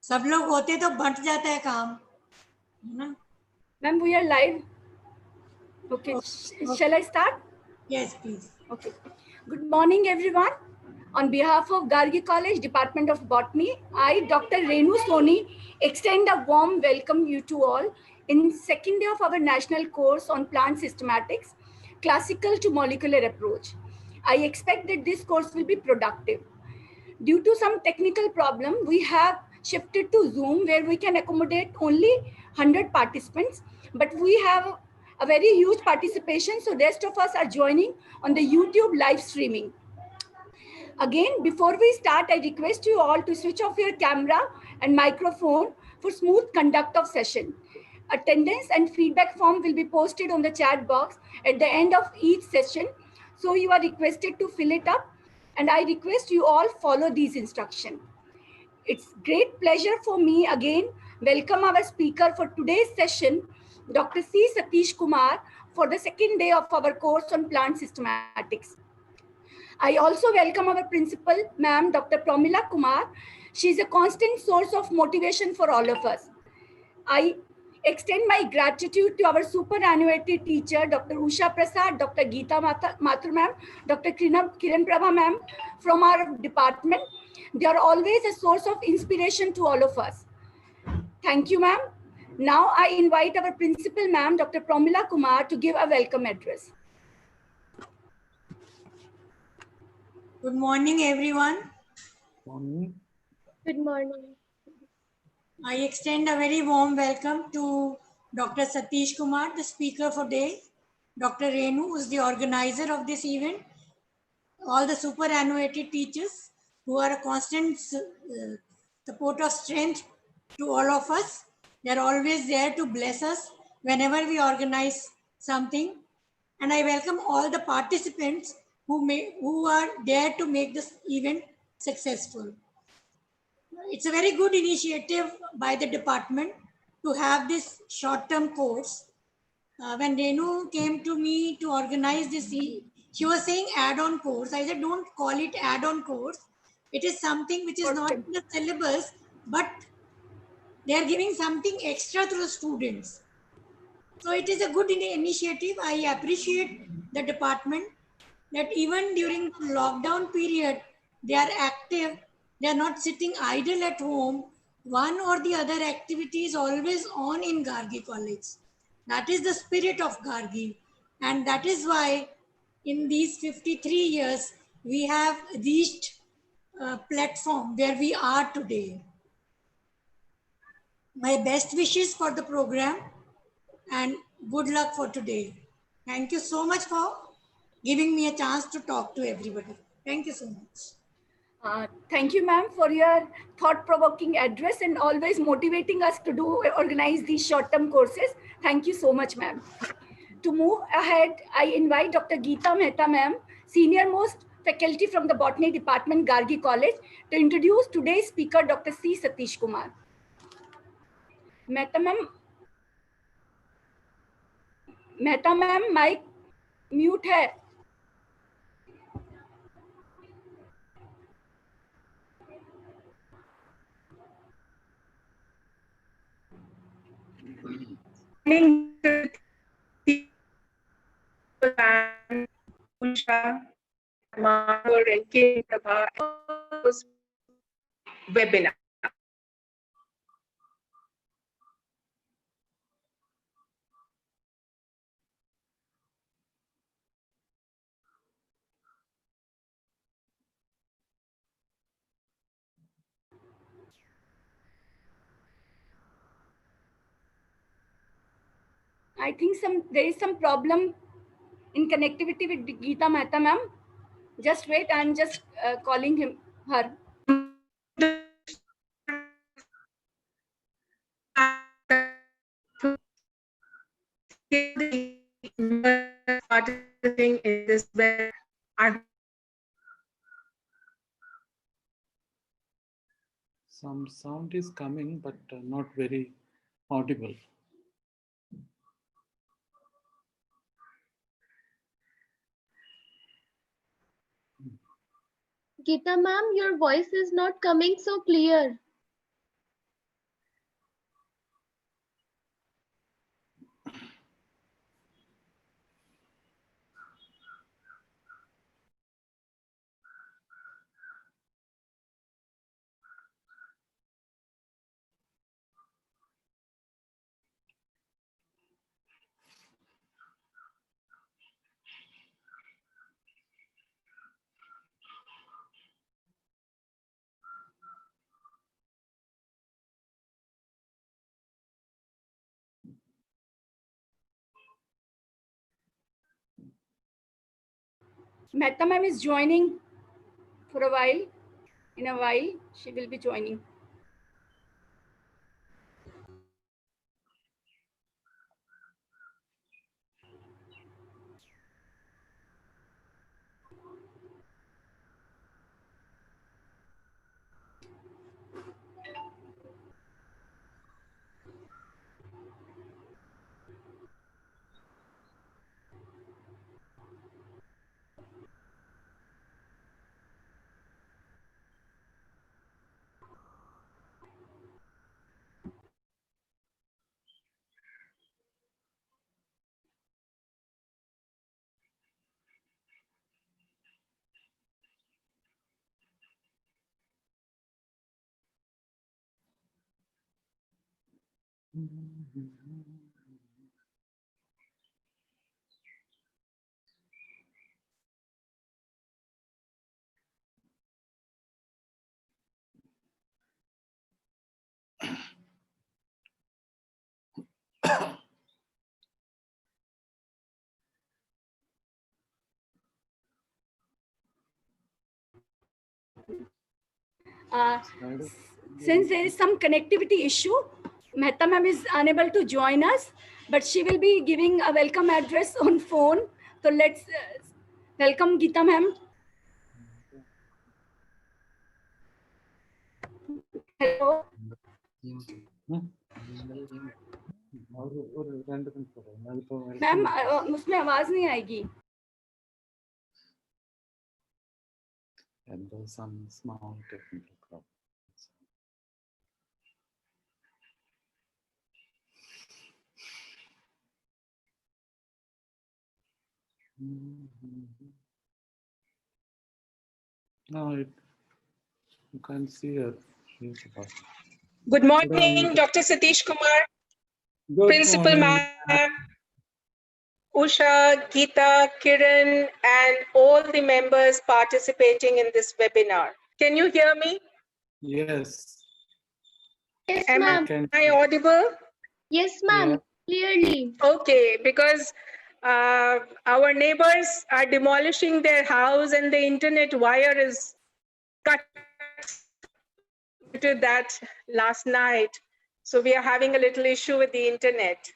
सब लोग होते तो बंट जाता है काम, है ना? Ma'am, we are live. Okay. Shall I start? Yes, please. Okay. Good morning, everyone. On behalf of Gargi College, Department of Botany, I, Dr. Renu Soni, extend a warm welcome you to all in second day of our national course on plant systematics, classical to molecular approach. I expect that this course will be productive. Due to some technical problem, we have shifted to Zoom where we can accommodate only 100 participants, but we have a very huge participation, so rest of us are joining on the YouTube live streaming. Again, before we start, I request you all to switch off your camera and microphone for smooth conduct of session. Attendance and feedback form will be posted on the chat box at the end of each session, so you are requested to fill it up, and I request you all follow these instructions. It's great pleasure for me again welcome our speaker for today's session, Dr. C. Satish Kumar, for the second day of our course on plant systematics. I also welcome our principal, ma'am, Dr. Pramila Kumar. She is a constant source of motivation for all of us. I extend my gratitude to our superannuated teacher, Dr. Usha Prasad, Dr. Geeta Mathur ma'am, Dr. Kiran Prabha ma'am from our department. They are always a source of inspiration to all of us. Thank you, ma'am. Now I invite our principal, ma'am, Dr. Pramila Kumar, to give a welcome address. Good morning, everyone. Morning. Good morning. I extend a very warm welcome to Dr. Satish Kumar, the speaker for today, Dr. Renu, who is the organizer of this event, all the superannuated teachers who are a constant support of strength to all of us. They're always there to bless us whenever we organize something. And I welcome all the participants who are there to make this event successful. It's a very good initiative by the department to have this short-term course. When Renu came to me to organize this, she was saying add-on course. I said, don't call it add-on course. It is something which is not in the syllabus, but they are giving something extra to the students. So it is a good initiative. I appreciate the department that even during the lockdown period, they are active. They are not sitting idle at home. One or the other activity is always on in Gargi College. That is the spirit of Gargi. And that is why in these 53 years, we have reached a platform where we are today. My best wishes for the program and good luck for today. Thank you so much for giving me a chance to talk to everybody. Thank you so much. Thank you, ma'am, for your thought-provoking address and always motivating us to organize these short-term courses. Thank you so much, ma'am. To move ahead, I invite Dr. Geeta Mehta, ma'am, senior most faculty from the Botany Department, Gargi College, to introduce today's speaker, Dr. C. Satish Kumar. Mehta, ma'am, mic mute hai. Webinar. I think there is some problem in connectivity with Geeta Mehta, ma'am. Just wait, I'm just calling her. Participating in this webinar. Some sound is coming, but not very audible. Geeta ma'am, your voice is not coming so clear. Mehta ma'am is joining for a while. In a while, she will be joining. Since there is some connectivity issue, Mehta ma'am is unable to join us, but she will be giving a welcome address on phone. So let's welcome Geeta ma'am. Hello. Ma'am उसमें आवाज नहीं आएगी. And there's some small technical problem. No, you can't see her. Good morning, Dr. Satish Kumar, Good Principal morning. Ma'am, Usha, Geeta, Kiran, and all the members participating in this webinar. Can you hear me? Yes. Yes, Am ma'am. I audible? Yes, ma'am. Yeah. Clearly. Okay, because our neighbors are demolishing their house and the internet wire is cut to that last night. So we are having a little issue with the internet.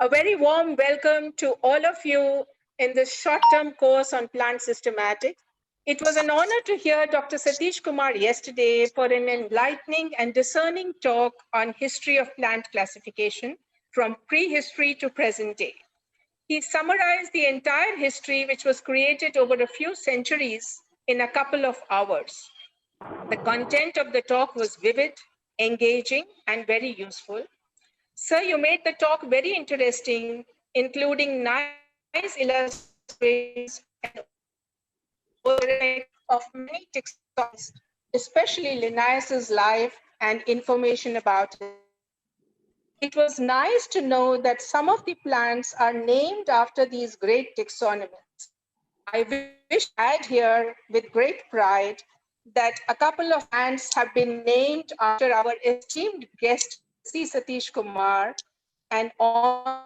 A very warm welcome to all of you in this short-term course on plant systematics. It was an honor to hear Dr. Satish Kumar yesterday for an enlightening and discerning talk on history of plant classification from prehistory to present day. He summarized the entire history, which was created over a few centuries, in a couple of hours. The content of the talk was vivid, engaging, and very useful. Sir, you made the talk very interesting, including nice illustrations and of many textiles, especially Linnaeus's life and information about it. It was nice to know that some of the plants are named after these great taxonomists. I wish to add here with great pride that a couple of plants have been named after our esteemed guest, C. Satish Kumar, and on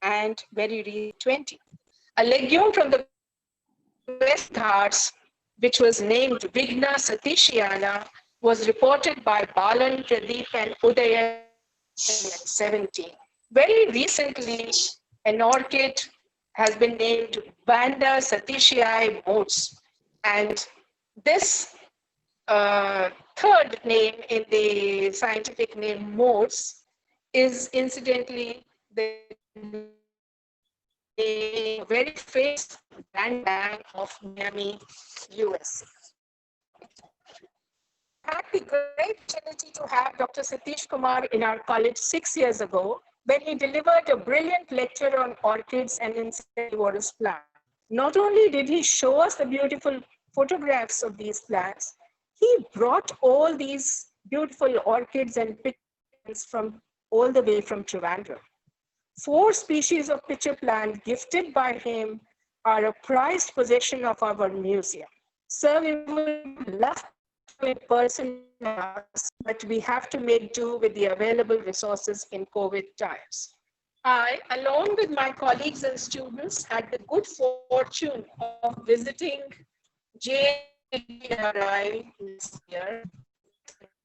and very recent 20. A legume from the West Ghats, which was named Vigna Satishiana, was reported by Balan, Pradeep, and Udayan in 17. Very recently, an orchid has been named Vanda Satishii Motes, and this third name in the scientific name Motes is incidentally the very famous Grand Bank of Miami, US. I had the great opportunity to have Dr. Satish Kumar in our college 6 years ago when he delivered a brilliant lecture on orchids and insectivorous plants. Not only did he show us the beautiful photographs of these plants, he brought all these beautiful orchids and plants from all the way from Trivandrum. 4 species of pitcher plant gifted by him are a prized possession of our museum. Sir, we would love to in person, but we have to make do with the available resources in COVID times. I, along with my colleagues and students, had the good fortune of visiting JDRI this year,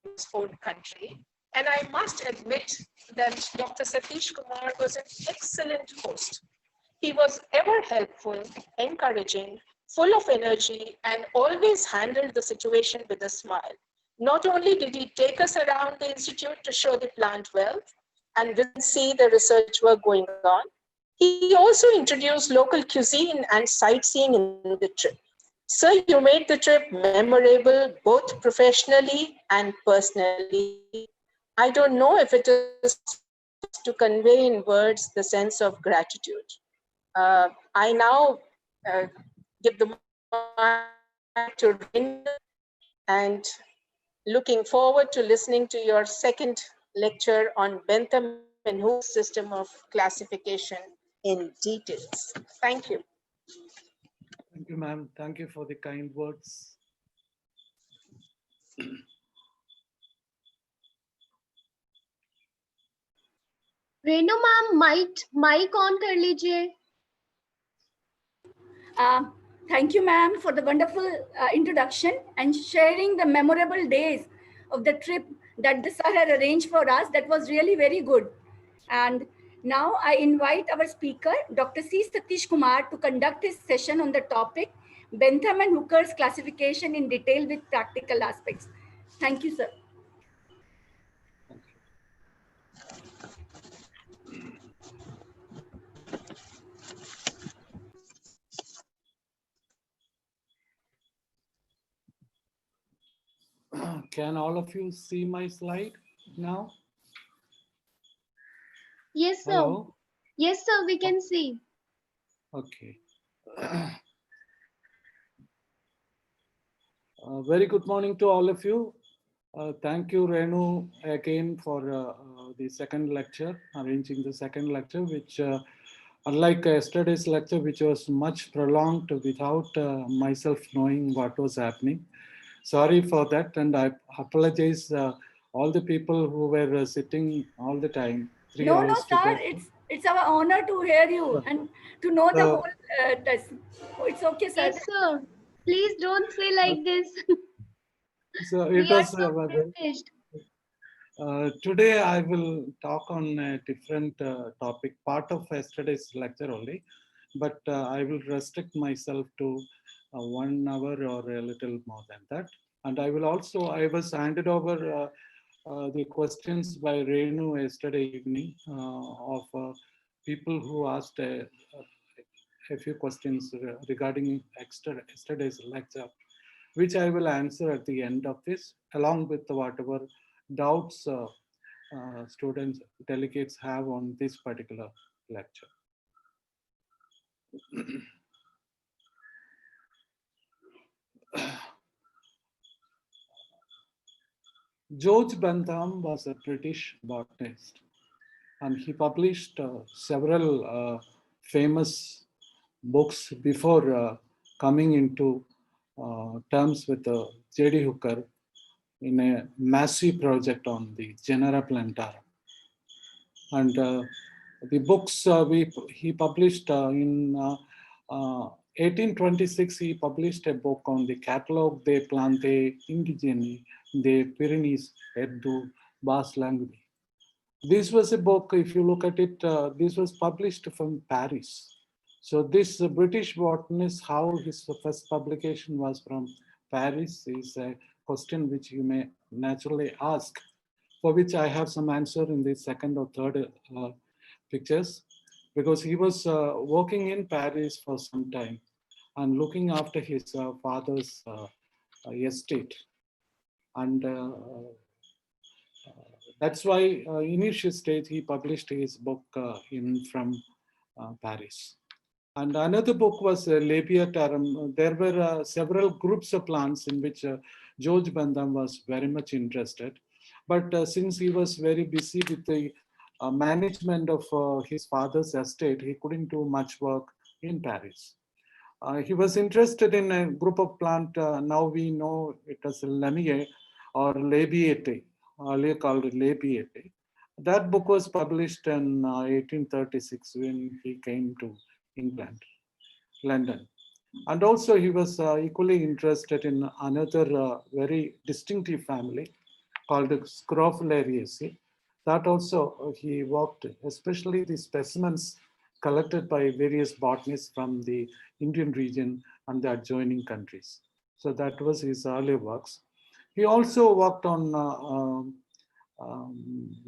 his own country. And I must admit that Dr. Satish Kumar was an excellent host. He was ever helpful, encouraging, full of energy, and always handled the situation with a smile. Not only did he take us around the institute to show the plant wealth and see the research work going on, he also introduced local cuisine and sightseeing in the trip. Sir, you made the trip memorable both professionally and personally. I don't know if it is to convey in words the sense of gratitude. I now give the mic to Renu, and looking forward to listening to your second lecture on Bentham and Hooke's system of classification in details. Thank you. Thank you, ma'am. Thank you for the kind words. Renu ma'am mic on कर लीजिए. Thank you, ma'am, for the wonderful introduction and sharing the memorable days of the trip that the sir had arranged for us. That was really very good. And now I invite our speaker, Dr. C. Satish Kumar, to conduct his session on the topic, Bentham and Hooker's classification in detail with practical aspects. Thank you, sir. Can all of you see my slide now? Yes, sir. Hello? Yes, sir. We can see. Okay. Very good morning to all of you. Thank you, Renu, again for the second lecture, arranging the second lecture, which unlike yesterday's lecture, which was much prolonged without myself knowing what was happening. Sorry for that, and I apologize all the people who were sitting all the time. No, sir, it's our honor to hear you and to know the whole test. It's okay, sir. Yes, sir. Please don't say like this. So it We are was so privileged. today I will talk on a different topic, part of yesterday's lecture only, but I will restrict myself to 1 hour or a little more than that. And I will also, I was handed over the questions by Renu yesterday evening of people who asked a few questions regarding yesterday's lecture, which I will answer at the end of this, along with whatever doubts students, delegates have on this particular lecture. George Bentham was a British botanist, and he published several famous books before coming into terms with J.D. Hooker in a massive project on the genera plantarum. And the books he published in 1826, he published a book on the Catalogue des Plantes Indigènes des Pyrénées et du Bas-Languedoc. This was a book, if you look at it, this was published from Paris. So this British botanist, how his first publication was from Paris is a question which you may naturally ask, for which I have some answer in the second or third pictures, because he was working in Paris for some time and looking after his father's estate. And that's why initial stage he published his book from Paris. And another book was Labiatarum. There were several groups of plants in which George Bentham was very much interested. But since he was very busy with the management of his father's estate, he couldn't do much work in Paris. He was interested in a group of plant, now we know it as Lamiae or Labiatae, earlier called Labiatae. That book was published in 1836 when he came to England, London. And also he was equally interested in another very distinctive family called the Scrophulariaceae. That also he worked, especially the specimens collected by various botanists from the Indian region and the adjoining countries. So that was his early works. He also worked on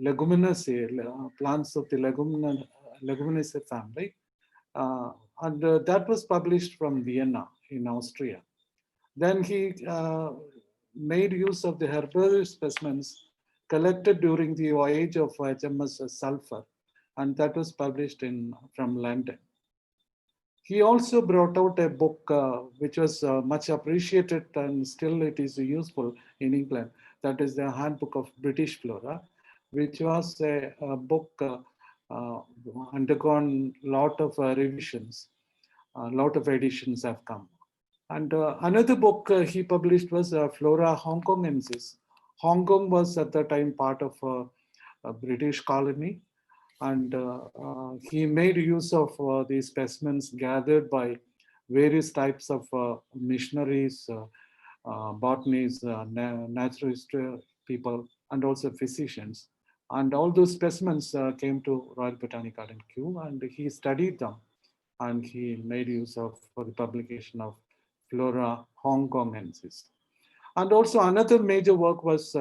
Leguminaceae, plants of the Leguminaceae family. And that was published from Vienna in Austria. Then he made use of the herbarium specimens collected during the voyage of HMS Sulphur, and that was published from London. He also brought out a book which was much appreciated, and still it is useful in England. That is the Handbook of British Flora, which was a book undergone a lot of revisions. A lot of editions have come. And another book he published was Flora Hongkongensis. Hong Kong was at the time part of a British colony, and he made use of these specimens gathered by various types of missionaries, botanists, naturalist people, and also physicians. And all those specimens came to Royal Botanic Garden, Kew, and he studied them, and he made use of for the publication of Flora Hongkongensis. And also another major work was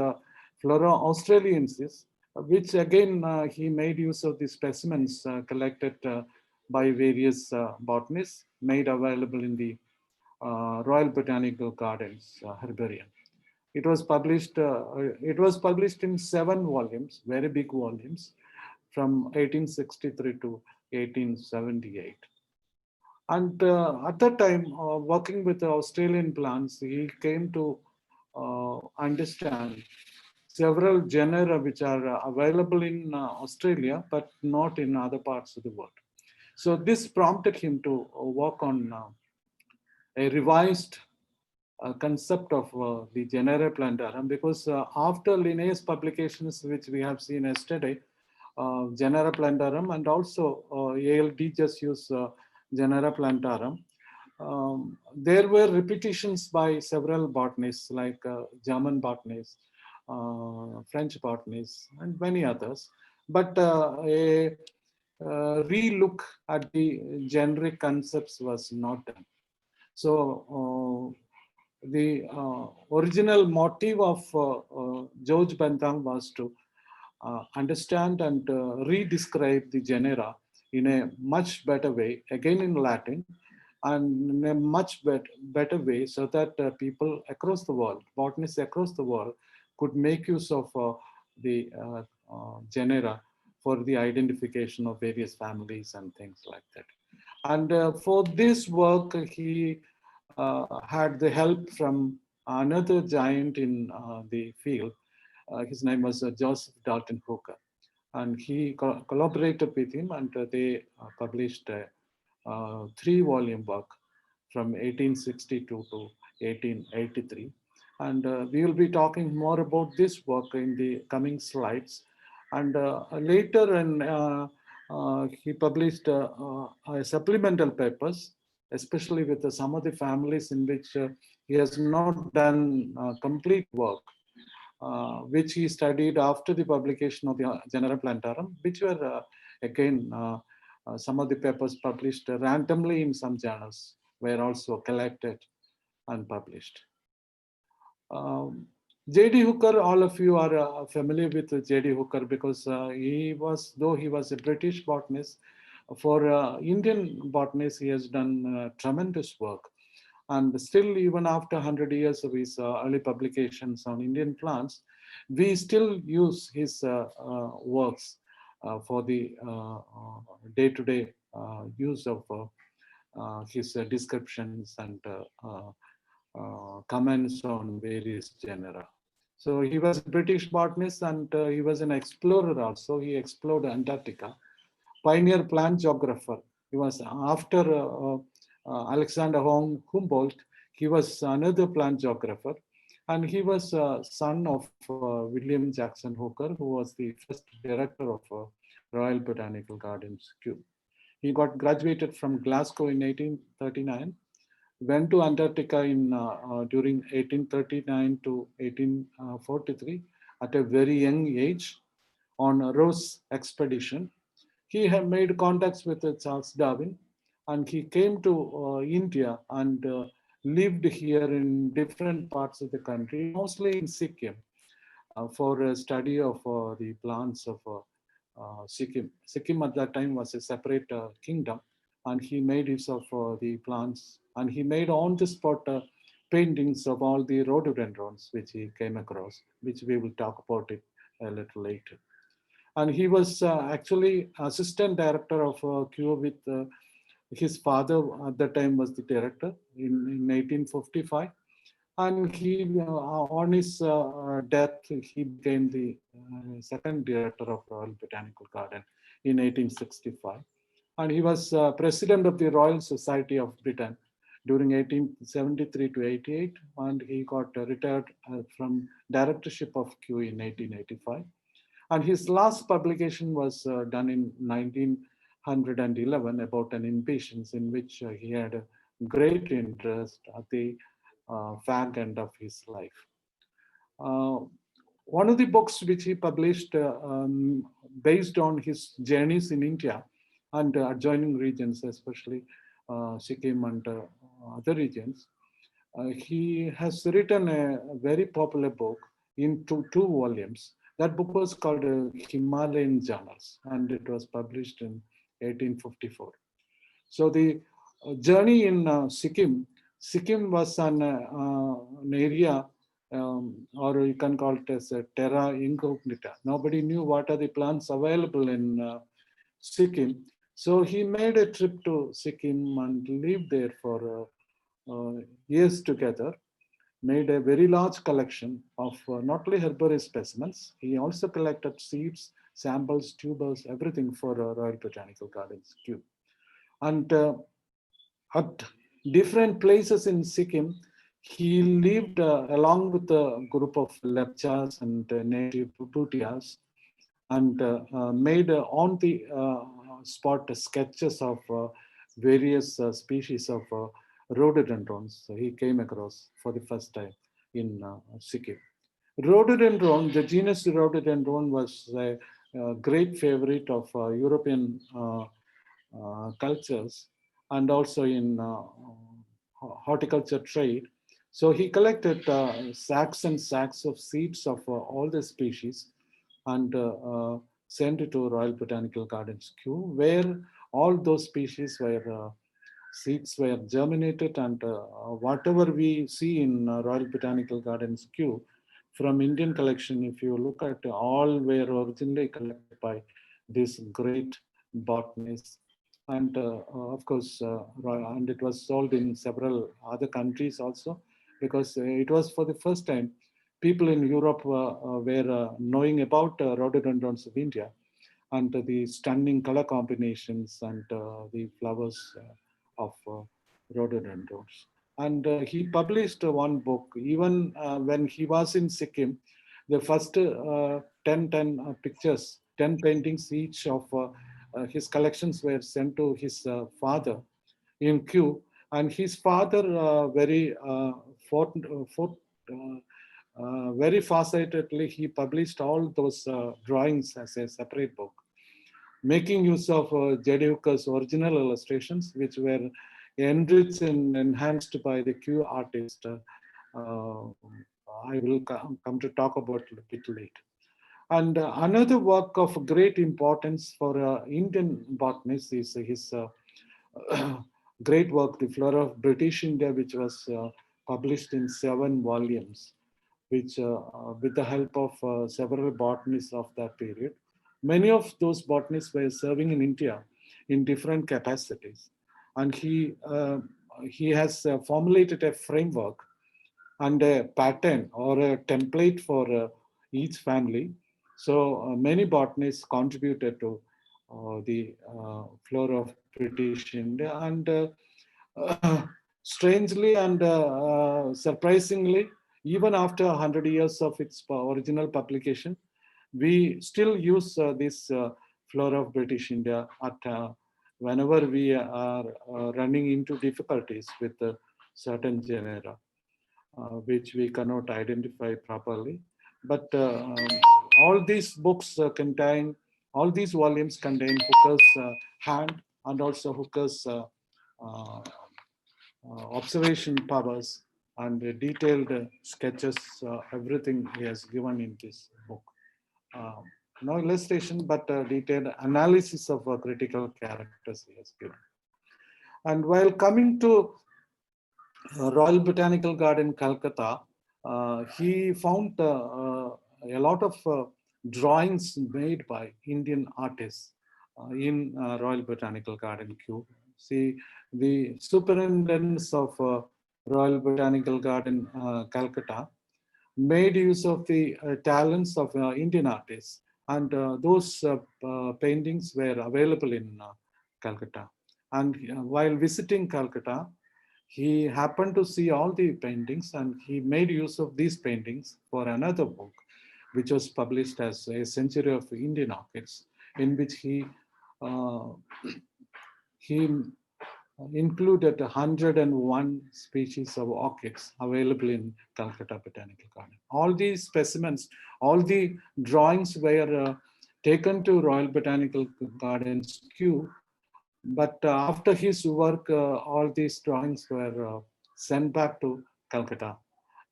Flora Australiensis, which again he made use of the specimens collected by various botanists, made available in the Royal Botanical Gardens herbarium. It was published. It was published in 7 volumes, very big volumes, from 1863 to 1878. And at that time, working with the Australian plants, he came to understand several genera which are available in Australia, but not in other parts of the world. So this prompted him to work on a revised concept of the genera plantarum, because after Linnaeus publications, which we have seen yesterday, genera plantarum, and also ALD just use genera plantarum. There were repetitions by several botanists, like German botanists, French botanists, and many others. But a relook at the generic concepts was not done. So the original motive of George Bentham was to understand and re-describe the genera in a much better way, again in Latin, and in a much better way, so that people across the world, botanists across the world, could make use of the genera for the identification of various families and things like that. And for this work, he had the help from another giant in the field. His name was Joseph Dalton Hooker, and he collaborated with him, and they published a 3-volume work from 1862 to 1883. And we will be talking more about this work in the coming slides. And later, he published supplemental papers, especially with some of the families in which he has not done complete work, which he studied after the publication of the Genera Plantarum, which were again some of the papers published randomly in some journals were also collected and published. J.D. Hooker, all of you are familiar with J.D. Hooker, because he was, though he was a British botanist, for Indian botanists, he has done tremendous work. And still, even after 100 years of his early publications on Indian plants, we still use his works for the day-to-day use of his descriptions and comments on various genera. So he was a British botanist, and he was an explorer also. He explored Antarctica, pioneer plant geographer. He was after Alexander von Humboldt. He was another plant geographer, And he was a son of William Jackson Hooker, who was the first director of Royal Botanical Gardens, Kew. He got graduated from Glasgow in 1839, went to Antarctica during 1839 to 1843 at a very young age on a Ross expedition. He had made contacts with Charles Darwin, and he came to India and lived here in different parts of the country, mostly in Sikkim, for a study of the plants of Sikkim. Sikkim at that time was a separate kingdom, and he made use of the plants, and he made on the spot paintings of all the rhododendrons which he came across, which we will talk about it a little later. And he was actually assistant director of Kew with his father at that time was the director in 1855. And he, on his death, he became the second director of Royal Botanical Garden in 1865. And he was president of the Royal Society of Britain during 1873 to 88. And he got retired from directorship of Kew in 1885. And his last publication was done in 1911 about an impatience in which he had a great interest at the fag end of his life. One of the books which he published based on his journeys in India and adjoining regions, especially Sikkim and other regions, he has written a very popular book in two volumes. That book was called Himalayan Journals, and it was published in 1854. So the journey in Sikkim was an area, or you can call it as a terra incognita. Nobody knew what are the plants available in Sikkim. So he made a trip to Sikkim and lived there for years together, made a very large collection of not only herbaceous specimens, he also collected seeds, samples, tubers, everything for Royal Botanical Gardens, Kew. And at different places in Sikkim, he lived along with a group of Lepchas and native Bhutias, and made on the spot sketches of various species of rhododendrons he came across for the first time in Sikkim. Rhododendron, the genus rhododendron, was a great favorite of European cultures and also in horticulture trade. So he collected sacks and sacks of seeds of all the species and sent it to Royal Botanical Gardens, Kew, where all those species were seeds were germinated, and whatever we see in Royal Botanical Gardens, Kew, from Indian collection, if you look at all were originally collected by these great botanists. And of course, and it was sold in several other countries also, because it was for the first time people in Europe were knowing about rhododendrons of India and the stunning color combinations and the flowers of rhododendrons. And he published one book, even when he was in Sikkim, the first 10 pictures, 10 paintings each of his collections were sent to his father in Kew. And his father very farsightedly, he published all those drawings as a separate book, making use of J.D. Hooker's original illustrations, which were enriched and enhanced by the Kew artist. I will come to talk about it a bit later. And another work of great importance for Indian botanists is his great work, The Flora of British India, which was published in 7 volumes, which with the help of several botanists of that period. Many of those botanists were serving in India in different capacities. And he has formulated a framework and a pattern or a template for each family. So many botanists contributed to the flora of British India, and strangely and surprisingly, Even after 100 years of its original publication, we still use this Flora of British India at whenever we are running into difficulties with certain genera, which we cannot identify properly. But all these books contain, all these volumes contain Hooker's hand and also Hooker's uh, observation powers and detailed sketches, everything he has given in this book. No illustration, but detailed analysis of critical characters he has given. And while coming to Royal Botanical Garden, Calcutta, he found a lot of drawings made by Indian artists in Royal Botanical Garden, Kew. See, the superintendents of Royal Botanical Garden, Calcutta, made use of the talents of Indian artists, and those paintings were available in Calcutta. And while visiting Calcutta, he happened to see all the paintings, and he made use of these paintings for another book, which was published as A Century of Indian Orchids, in which he included 101 species of orchids available in Calcutta Botanical Garden. All these specimens, all the drawings were taken to Royal Botanical Gardens, Kew, but after his work, all these drawings were sent back to Calcutta,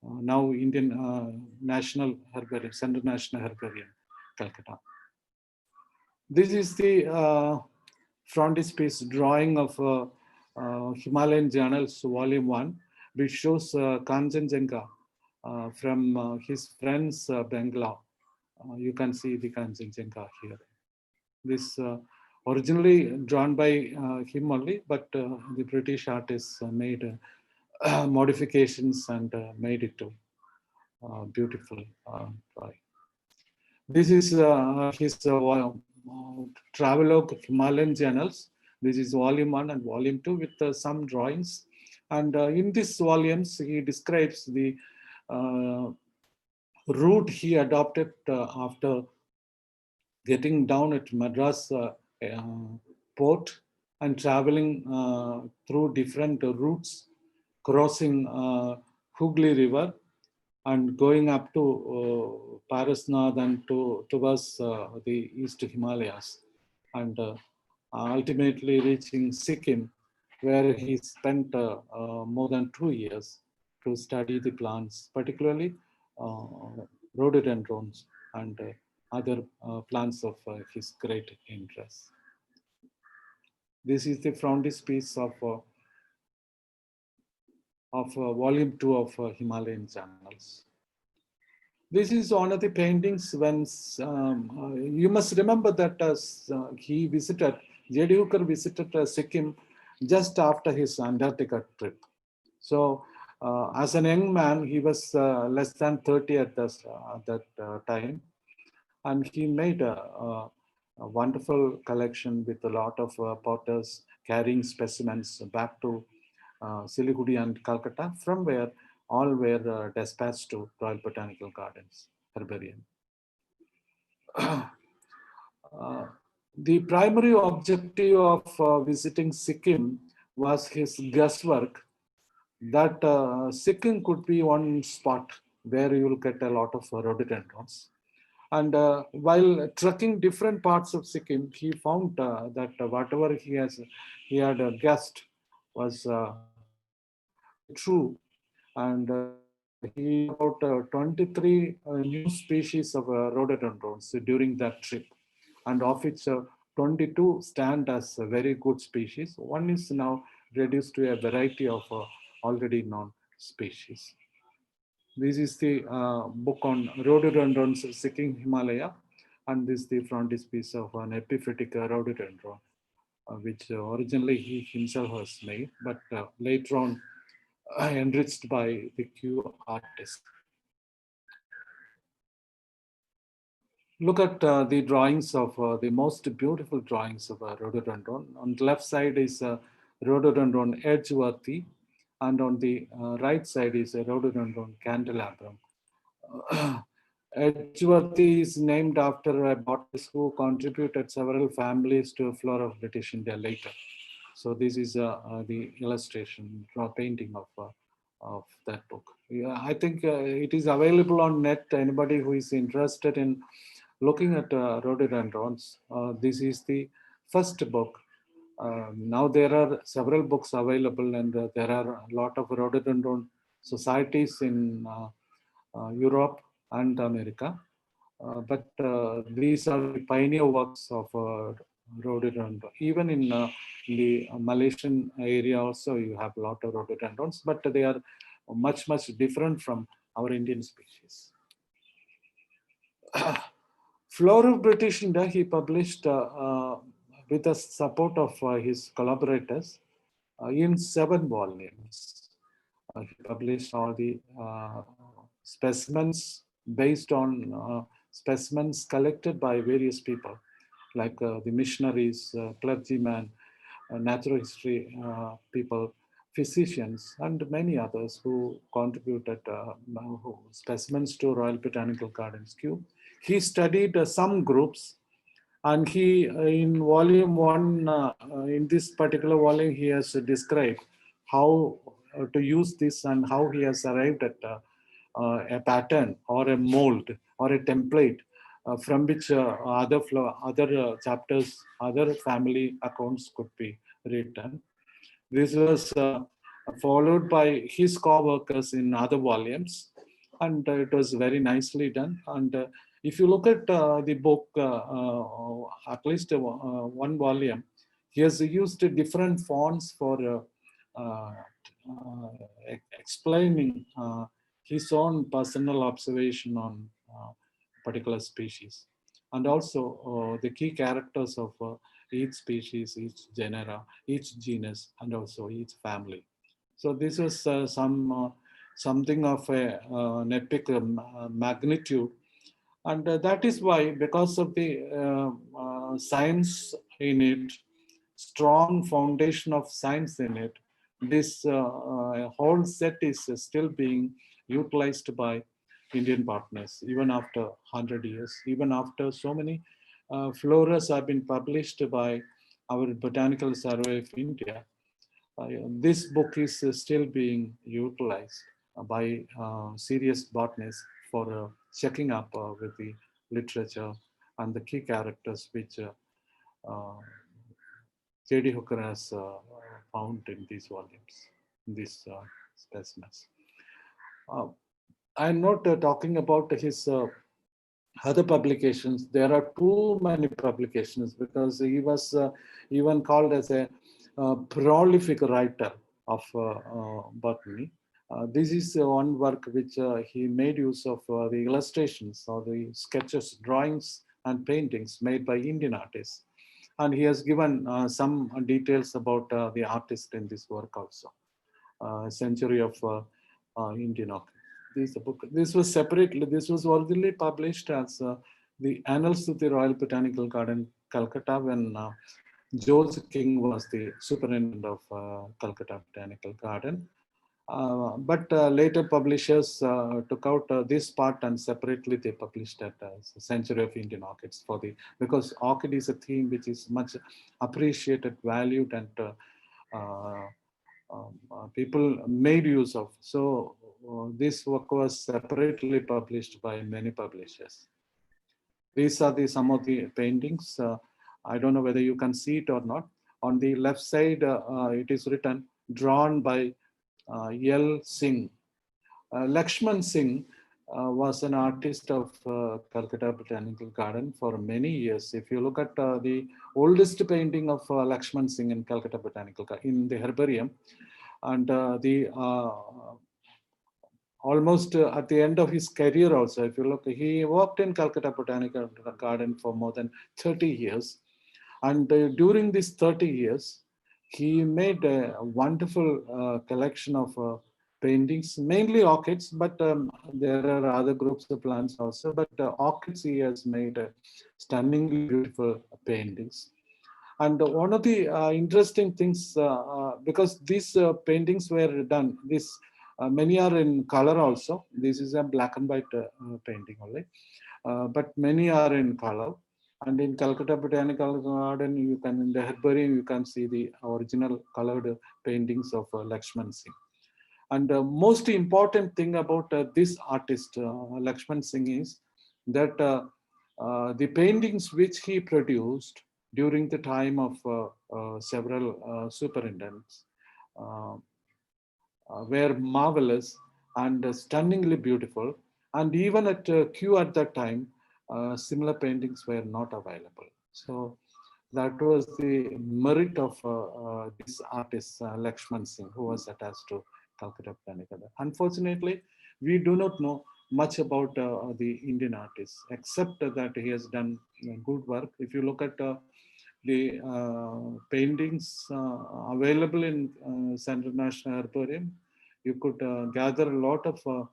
now Indian National Herbarium, Central National Herbarium, Calcutta. This is the frontispiece drawing of Himalayan Journals, Volume 1, which shows Kanchenjunga from his friends Bangalore. You can see the Kanchenjunga here. This originally drawn by him only, but the British artists made modifications and made it to beautiful drawing. This is his travelogue Himalayan Journals. This is volume 1 and volume 2 with some drawings. And in these volumes, he describes the route he adopted after getting down at Madras port and traveling through different routes, crossing Hooghly River and going up to Parasnath and towards the East Himalayas, and ultimately reaching Sikkim, where he spent more than 2 years to study the plants, particularly rhododendrons and other plants of his great interest. This is the frontispiece of volume 2 of Himalayan Journals. This is one of the paintings when you must remember that he visited, J.D. Hooker visited Sikkim just after his Antarctica trip. So as a young man, he was less than 30 at that time. And he made a wonderful collection with a lot of potters carrying specimens back to Siliguri and Calcutta, from where all were dispatched to Royal Botanical Gardens Herbarium. The primary objective of visiting Sikkim was his guesswork that Sikkim could be one spot where you will get a lot of rhododendrons. And while trekking different parts of Sikkim, he found that whatever he had guessed was true. And he got 23 new species of rhododendrons during that trip, and of which 22 stand as very good species. One is now reduced to a variety of already known species. This is the book on rhododendrons of Sikkim Himalaya, and this is the frontispiece of an epiphytic rhododendron, which originally he himself has made, but later on enriched by the Kew artist. Look at the drawings of the most beautiful drawings of rhododendron. On the left side is rhododendron Edgeworthy, And on the right side is a rhododendron candelabrum. Edgeworthy is named after a botanist who contributed several families to flora of British India later. So this is the illustration, painting of that book. Yeah, I think it is available on net. Anybody who is interested in looking at rhododendrons, this is the first book. Now there are several books available, and there are a lot of rhododendron societies in Europe and America. But these are the pioneer works of rhododendron. Even in the Malaysian area also, you have a lot of rhododendrons, but they are much, much different from our Indian species. Flora of British India, he published with the support of his collaborators in 7 volumes. He published all the specimens based on specimens collected by various people, like the missionaries, clergymen, natural history people, physicians, and many others who contributed specimens to Royal Botanical Gardens Kew. He studied some groups, and he, in volume 1, in this particular volume, he has described how to use this and how he has arrived at a pattern or a mold or a template from which other chapters, other family accounts could be written. This was followed by his co-workers in other volumes, and it was very nicely done. And if you look at the book, at least one volume, he has used different fonts for explaining his own personal observation on particular species, and also the key characters of each species, each genera, each genus, and also each family. So this was something of an epic magnitude. And that is why, because of the science in it, strong foundation of science in it, this whole set is still being utilized by Indian partners, even after 100 years, even after so many floras have been published by our Botanical Survey of India. This book is still being utilized by serious botanists for checking up with the literature and the key characters which J.D. Hooker has found in these volumes, in these specimens. I'm not talking about his other publications. There are too many publications because he was even called as a prolific writer of botany. This is one work which he made use of the illustrations or the sketches, drawings, and paintings made by Indian artists. And he has given some details about the artist in this work also. Century of Indian Orchid. This was separately, this was originally published as the Annals of the Royal Botanical Garden, Calcutta, when George King was the superintendent of Calcutta Botanical Garden. But later publishers took out this part and separately they published that as a Century of Indian Orchids because orchid is a theme which is much appreciated, valued, and people made use of. So this work was separately published by many publishers. These are some of the paintings. I don't know whether you can see it or not. On the left side, it is written, drawn by L. Singh. Lakshman Singh was an artist of Calcutta Botanical Garden for many years. If you look at the oldest painting of Lakshman Singh in Calcutta Botanical Garden, in the herbarium, and almost at the end of his career also, if you look, he worked in Calcutta Botanical Garden for more than 30 years. And during these 30 years, he made a wonderful collection of paintings, mainly orchids, but there are other groups of plants also, but orchids he has made stunningly beautiful paintings. And one of the interesting things, because these paintings were done, many are in color also. This is a black and white painting only, but many are in color. And in Calcutta Botanical Garden, you can, in the herbarium, you can see the original colored paintings of Lakshman Singh. And the most important thing about this artist, Lakshman Singh, is that the paintings which he produced during the time of several superintendents were marvelous and stunningly beautiful. And even at Kew at that time, similar paintings were not available. So that was the merit of this artist, Lakshman Singh, who was attached to Calcutta Botanical Garden. Unfortunately, we do not know much about the Indian artist, except that he has done good work. If you look at the paintings available in Central National Herbarium, you could gather a lot of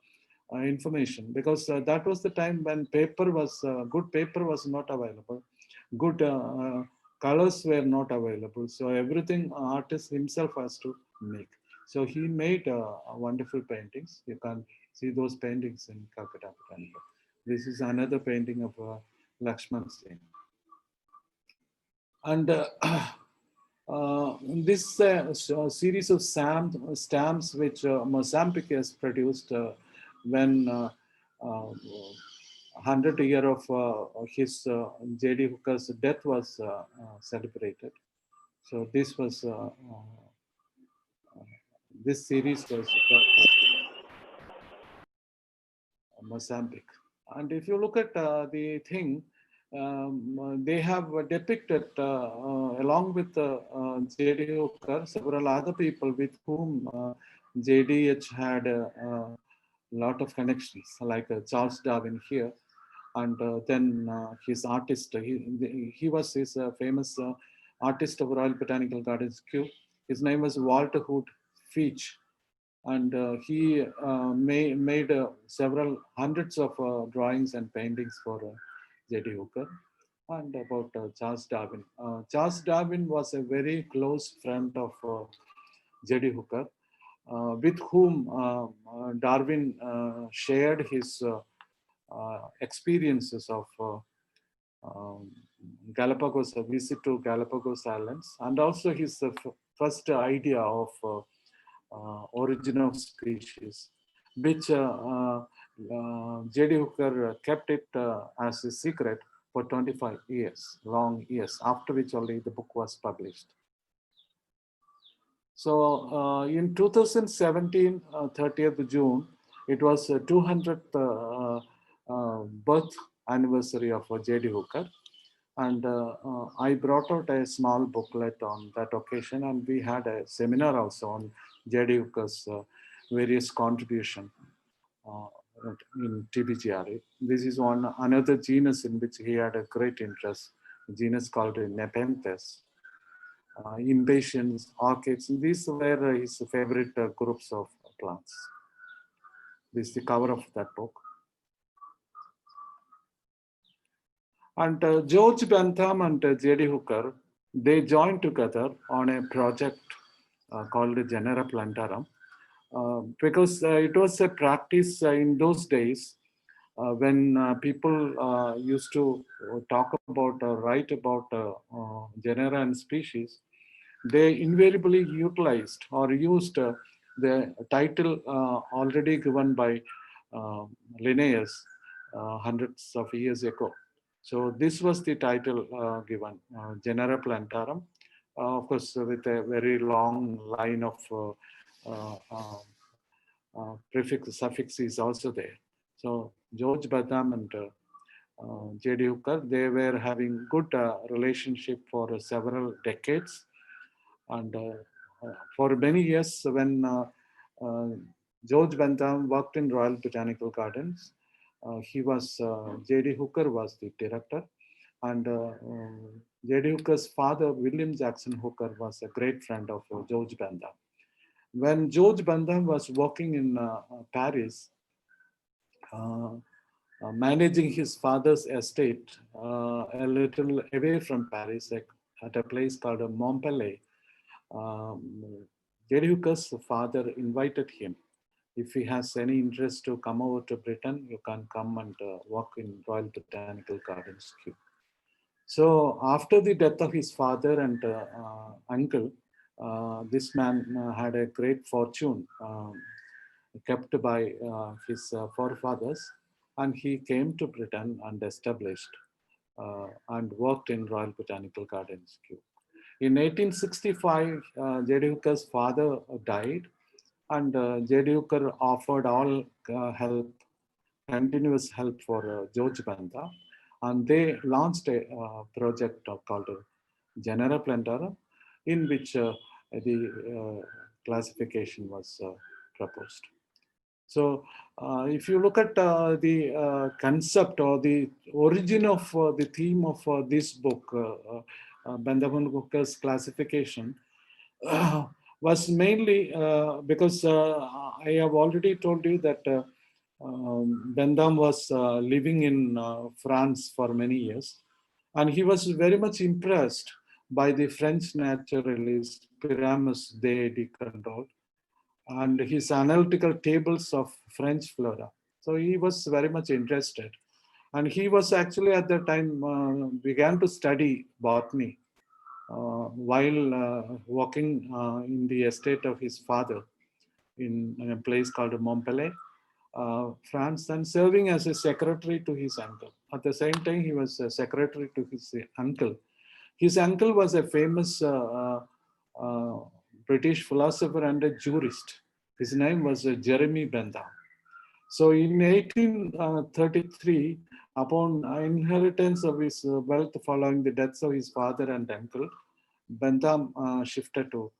information, because that was the time when paper was, good paper was not available. Good colors were not available. So everything artist himself has to make. So he made wonderful paintings. You can see those paintings in Calcutta Botanical. This is another painting of Lakshman Singh. And this series of stamps which Mozambique has produced when 100th year of his J.D. Hooker's death was celebrated. So this was this series was Mozambique. And if you look at the thing, they have depicted along with J.D. Hooker several other people with whom JDH had a lot of connections, like Charles Darwin here, and then his artist. He was his famous artist of Royal Botanical Gardens, Kew. His name was Walter Hood Veitch, and he made several hundreds of drawings and paintings for J.D. Hooker. And about Charles Darwin. Charles Darwin was a very close friend of J.D. Hooker, with whom Darwin shared his experiences of Galapagos, a visit to Galapagos Islands, and also his first idea of origin of species, which J.D. Hooker kept it as a secret for 25 years, long years, after which only the book was published. So in 2017, 30th June, it was 200th birth anniversary of J.D. Hooker. And I brought out a small booklet on that occasion, and we had a seminar also on J.D. Hooker's various contribution in TBGRA. This is another genus in which he had a great interest, a genus called Nepenthes. Impatiens, orchids, these were his favorite groups of plants. This is the cover of that book. And George Bentham and J.D. Hooker, they joined together on a project called Genera Plantarum, because it was a practice in those days when people used to talk about, write about genera and species. They invariably utilized or used the title already given by Linnaeus hundreds of years ago. So this was the title given, Genera Plantarum, of course, with a very long line of prefix, suffix is also there. So George Bentham and J.D. Hooker, they were having good relationship for several decades. And for many years, when George Bentham worked in Royal Botanical Gardens, J.D. Hooker was the director, and J.D. Hooker's father, William Jackson Hooker, was a great friend of George Bentham. When George Bentham was working in Paris, managing his father's estate a little away from Paris, at a place called Montpellier, Jericho's father invited him. If he has any interest to come over to Britain, you can come and work in Royal Botanical Gardens, Kew. So after the death of his father and uncle, this man had a great fortune kept by his forefathers, and he came to Britain and established and worked in Royal Botanical Gardens, Kew. In 1865, Jericho's father died, and Jericho offered all help, continuous help for George Benda, and they launched a project called Genera Plantarum, in which the classification was proposed. So if you look at the concept or the origin of the theme of this book, Benjamin Hooker's classification, was mainly because I have already told you that Bentham was living in France for many years, and he was very much impressed by the French naturalist Pyramus de Candolle and his analytical tables of French flora. So he was very much interested. And he was actually at that time began to study botany while working in the estate of his father in a place called Montpellier, France, and serving as a secretary to his uncle. At the same time, he was a secretary to his uncle. His uncle was a famous British philosopher and a jurist. His name was Jeremy Bentham. So in 1833, upon inheritance of his wealth following the deaths of his father and uncle, Bentham shifted to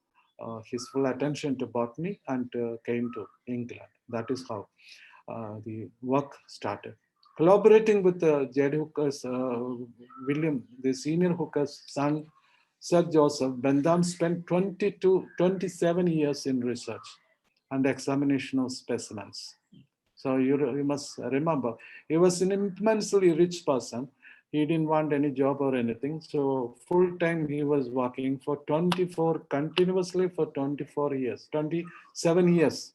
his full attention to botany and came to England. That is how the work started. Collaborating with J. Hooker's William, the senior Hooker's son, Sir Joseph, Bentham spent 27 years in research and examination of specimens. So you must remember, he was an immensely rich person. He didn't want any job or anything. So full time he was working for 27 years,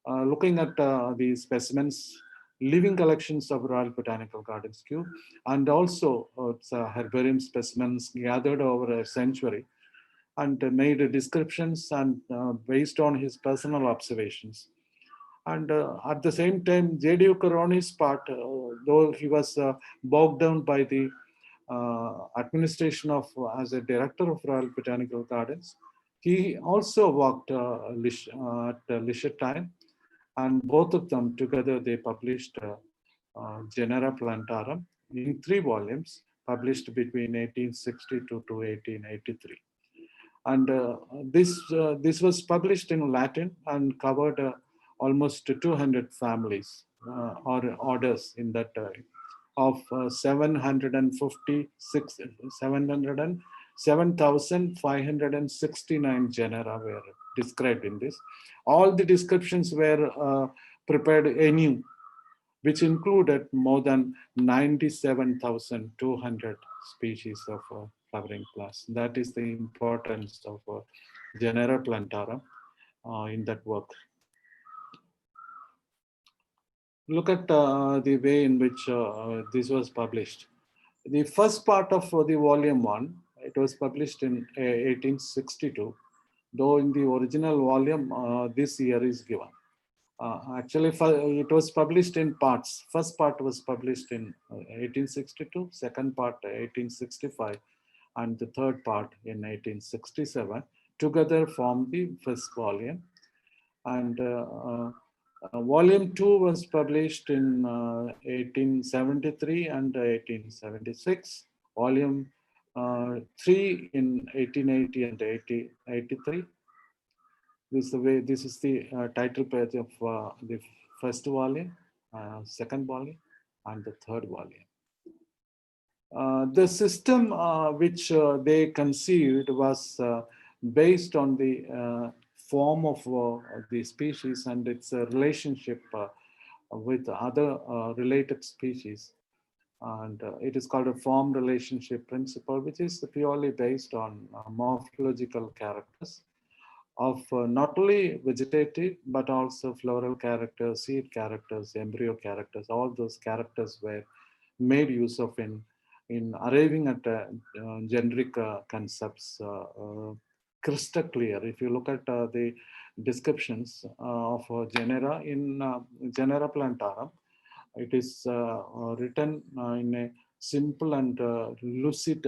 looking at the specimens, living collections of Royal Botanical Gardens, Kew, and also herbarium specimens gathered over a century, and made descriptions and based on his personal observations. And at the same time, J.D. Hooker on his part, though he was bogged down by the administration of as a director of Royal Botanical Gardens, he also worked at leisure time, and both of them together they published Genera Plantarum in 3 volumes, published between 1862 to 1883. And this was published in Latin and covered almost 200 families or orders in that of 7,569 genera were described in this. All the descriptions were prepared anew, which included more than 97,200 species of flowering plants. That is the importance of Genera Plantarum in that work. Look at the way in which this was published. The first part of the volume 1, it was published in 1862, though in the original volume this year is given. Actually, it was published in parts. First part was published in 1862, second part 1865, and the third part in 1867. Together form the first volume. And volume 2 was published in 1873 and 1876. Volume 3 in 1880 and 1883. This is the title page of the first volume, second volume, and the third volume. The system which they conceived was based on the form of the species and its relationship with other related species. And it is called a form relationship principle, which is purely based on morphological characters of not only vegetative, but also floral characters, seed characters, embryo characters. All those characters were made use of in arriving at generic concepts crystal clear. If you look at the descriptions of genera in Genera plantarum, it is written in a simple and lucid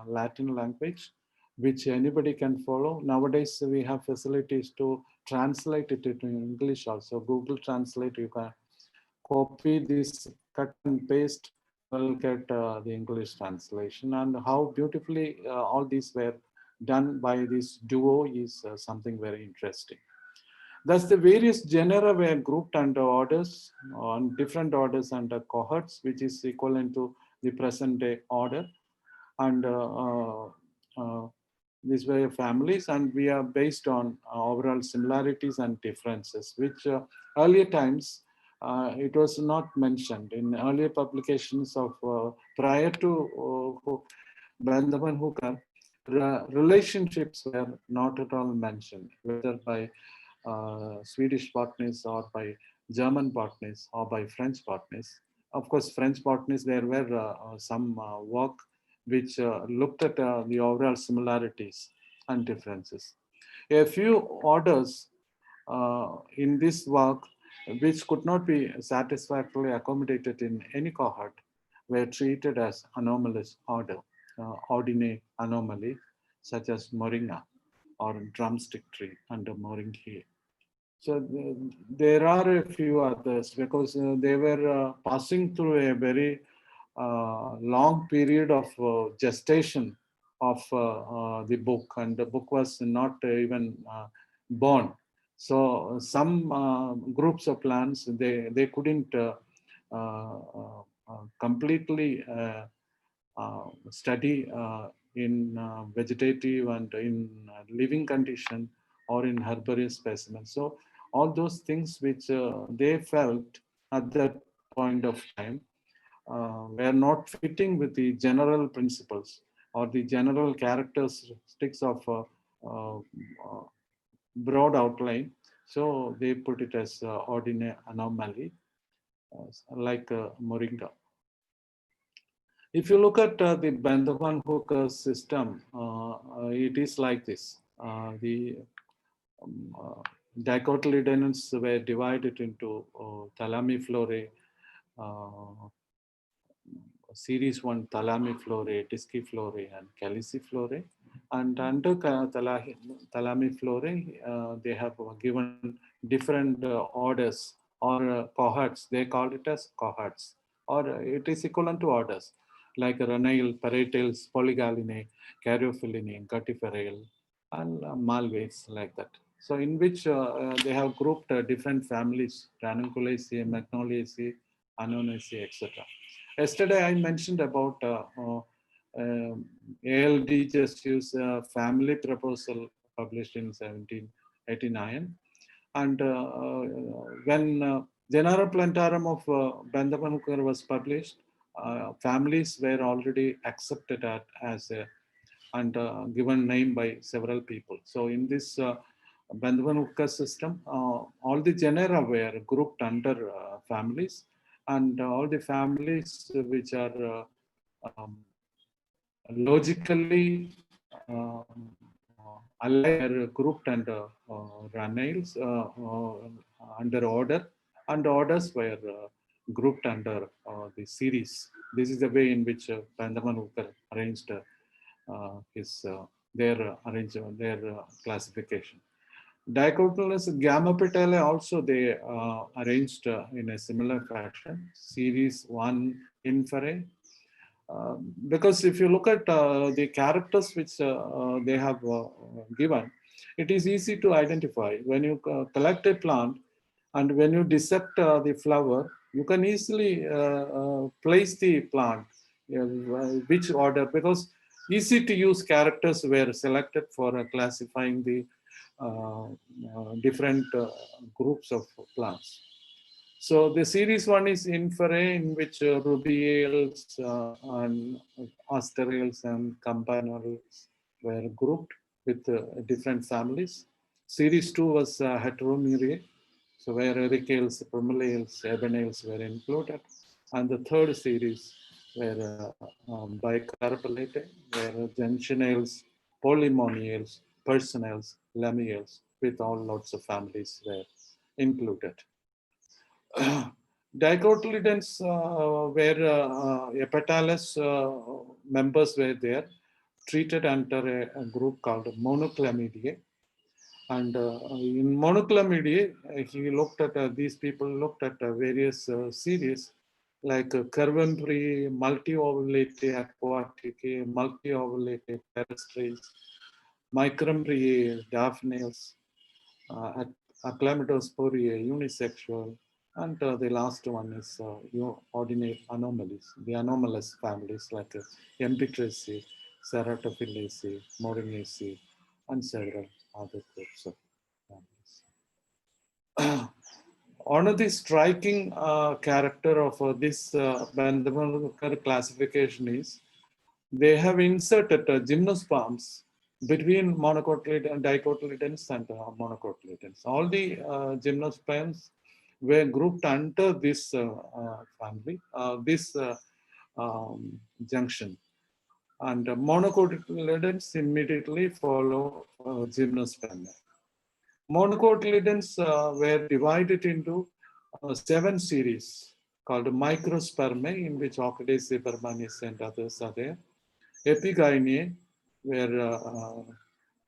Latin language, which anybody can follow. Nowadays, we have facilities to translate it into English also. Google Translate, you can copy this, cut and paste, you will get the English translation. And how beautifully all these were done by this duo is something very interesting. Thus, the various genera were grouped under orders, on different orders under cohorts, which is equivalent to the present day order. And these were families, and we are based on overall similarities and differences, which earlier times it was not mentioned in earlier publications of prior to Bandhavan Hooker. Relationships were not at all mentioned, whether by Swedish botanists or by German botanists or by French botanists. Of course, French botanists, there were some work which looked at the overall similarities and differences. A few orders in this work which could not be satisfactorily accommodated in any cohort were treated as anomalous order, ordinary anomaly, such as Moringa or drumstick tree under Moringae. So there are a few others because they were passing through a very long period of gestation of the book, and the book was not even born. So some groups of plants, they couldn't completely study in vegetative and in living condition or in herbaceous specimens. So all those things which they felt at that point of time were not fitting with the general principles or the general characteristics of broad outline. So they put it as ordinary anomaly, like Moringa. If you look at the Bandhavan Hooker system, it is like this. The dicotyledons were divided into Thalamiflorae, series 1 Thalamiflorae, Disciflorae, and Caliciflorae. And under Thalamiflorae, they have given different orders or cohorts. They call it as cohorts, or it is equivalent to orders like Ranail, Parietal, Polygallinae, Caryophyllinae, Guttiferae, and Malvaceae, like that. So in which they have grouped different families, Ranunculaceae, Magnoliaceae, Annonaceae, etc. Yesterday I mentioned about ALD just used a family proposal published in 1789. And when Genera plantarum of Bandhavan Hooker was published, families were already accepted as a and given name by several people. So in this Bandhavan Hooker system, all the genera were grouped under families, and all the families which are logically allied are grouped under Ranails under order, and orders were grouped under the series. This is the way in which Bandhavan Hooker arranged their classification. Dicotyledonous Gammopetalae also they arranged in a similar fashion. Series 1 Inferae. Because if you look at the characters which they have given, it is easy to identify. When you collect a plant and when you dissect the flower, you can easily place the plant, which order, because easy to use characters were selected for classifying the different groups of plants. So the series one is Inferae, in which rubiales and asterials and campanulals were grouped with different families. Series two was Heteromerae, so where ericales, primulales, ebenales were included. And the third series were bicarpellate, where junctionales, polymoniales, personales, lamiales, with all lots of families were included. Dicotyledons where Epitalus members were there, treated under a group called Monoclamidae. And in Monoclamidae, he looked at, these people looked at various series like Curvembrae, multi-ovulate aquatic, multi-ovulate terrestres, Micrumbrae, Daphnes, Achlamidosporiae, unisexual, and the last one is ordinate anomalies, the anomalous families like Empitraceae, Ceratophyllaceae, Morinaceae, and several other groups of families. One of the striking character of this Vandermeer classification is they have inserted gymnosperms between monocotyledons and dicotyledons and monocotyledons. All the gymnosperms were grouped under this family, this junction. And monocotyledons immediately follow gymnosperm. Monocotyledons were divided into 7 series called microspermae, in which Orchidaceae burmanniae and others are there. Epigynae, where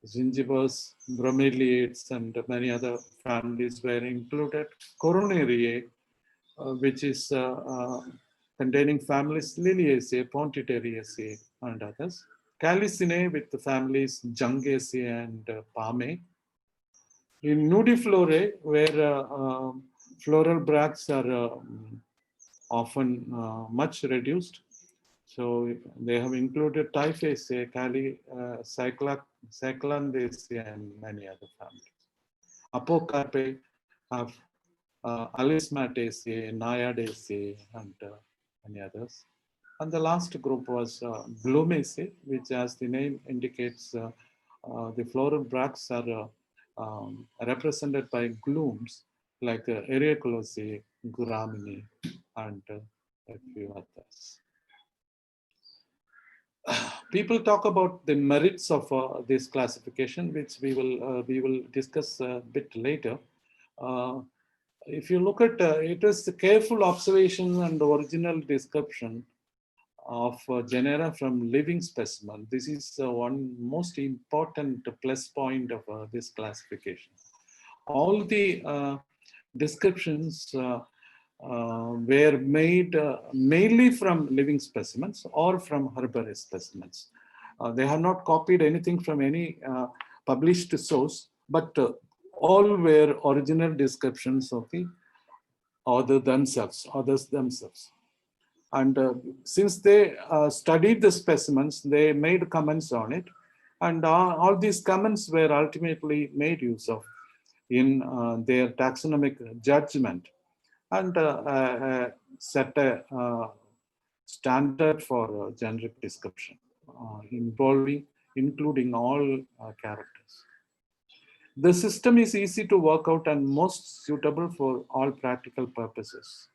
Gingivas, bromeliads, and many other families were included. Coronariae, which is containing families Liliaceae, Pontidariaceae, and others. Calycinae with the families Jungaceae and Palmae. In Nudiflorae, where floral bracts are often much reduced, so they have included Typhaceae, Cyclandaceae, and many other families. Apocarpae have Alismataceae, Naiadaceae, and many others. And the last group was Glumaceae, which, as the name indicates, the floral bracts are represented by glooms like Eriaculaceae, Guraminae, and a few others. People talk about the merits of this classification, which we will discuss a bit later. If you look at it, is the careful observation and original description of genera from living specimen. This is one most important plus point of this classification. All the descriptions were made mainly from living specimens or from herbaceous specimens. They have not copied anything from any published source, but all were original descriptions of the others themselves. And since they studied the specimens, they made comments on it. And all these comments were ultimately made use of in their taxonomic judgment, and set a standard for generic description, including all characters. The system is easy to work out and most suitable for all practical purposes.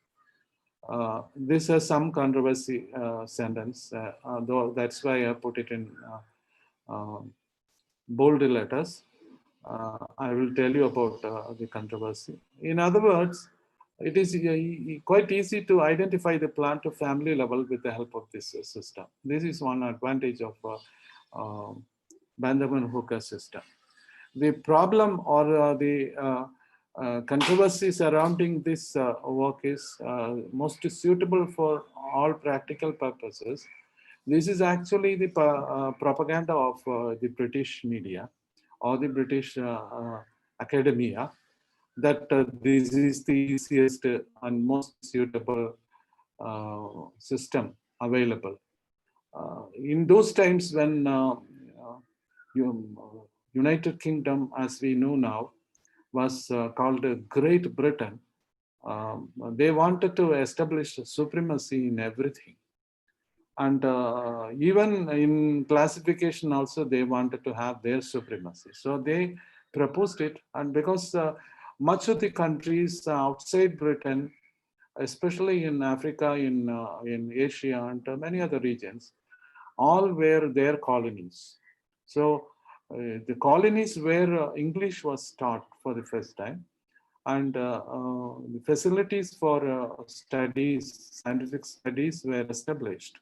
This has some controversy sentence, though that's why I put it in bold letters. I will tell you about the controversy. In other words, it is quite easy to identify the plant to family level with the help of this system. This is one advantage of Vandermeer-Hooker system. The problem or the controversy surrounding this work is most suitable for all practical purposes. This is actually the propaganda of the British media or the British academia, that this is the easiest and most suitable system available. In those times when United Kingdom, as we know now, was called Great Britain, they wanted to establish supremacy in everything. And even in classification also, they wanted to have their supremacy. So they proposed it. And because much of the countries outside Britain, especially in Africa, in Asia, and many other regions, all were their colonies. So the colonies where English was taught for the first time, and the facilities for studies, scientific studies were established.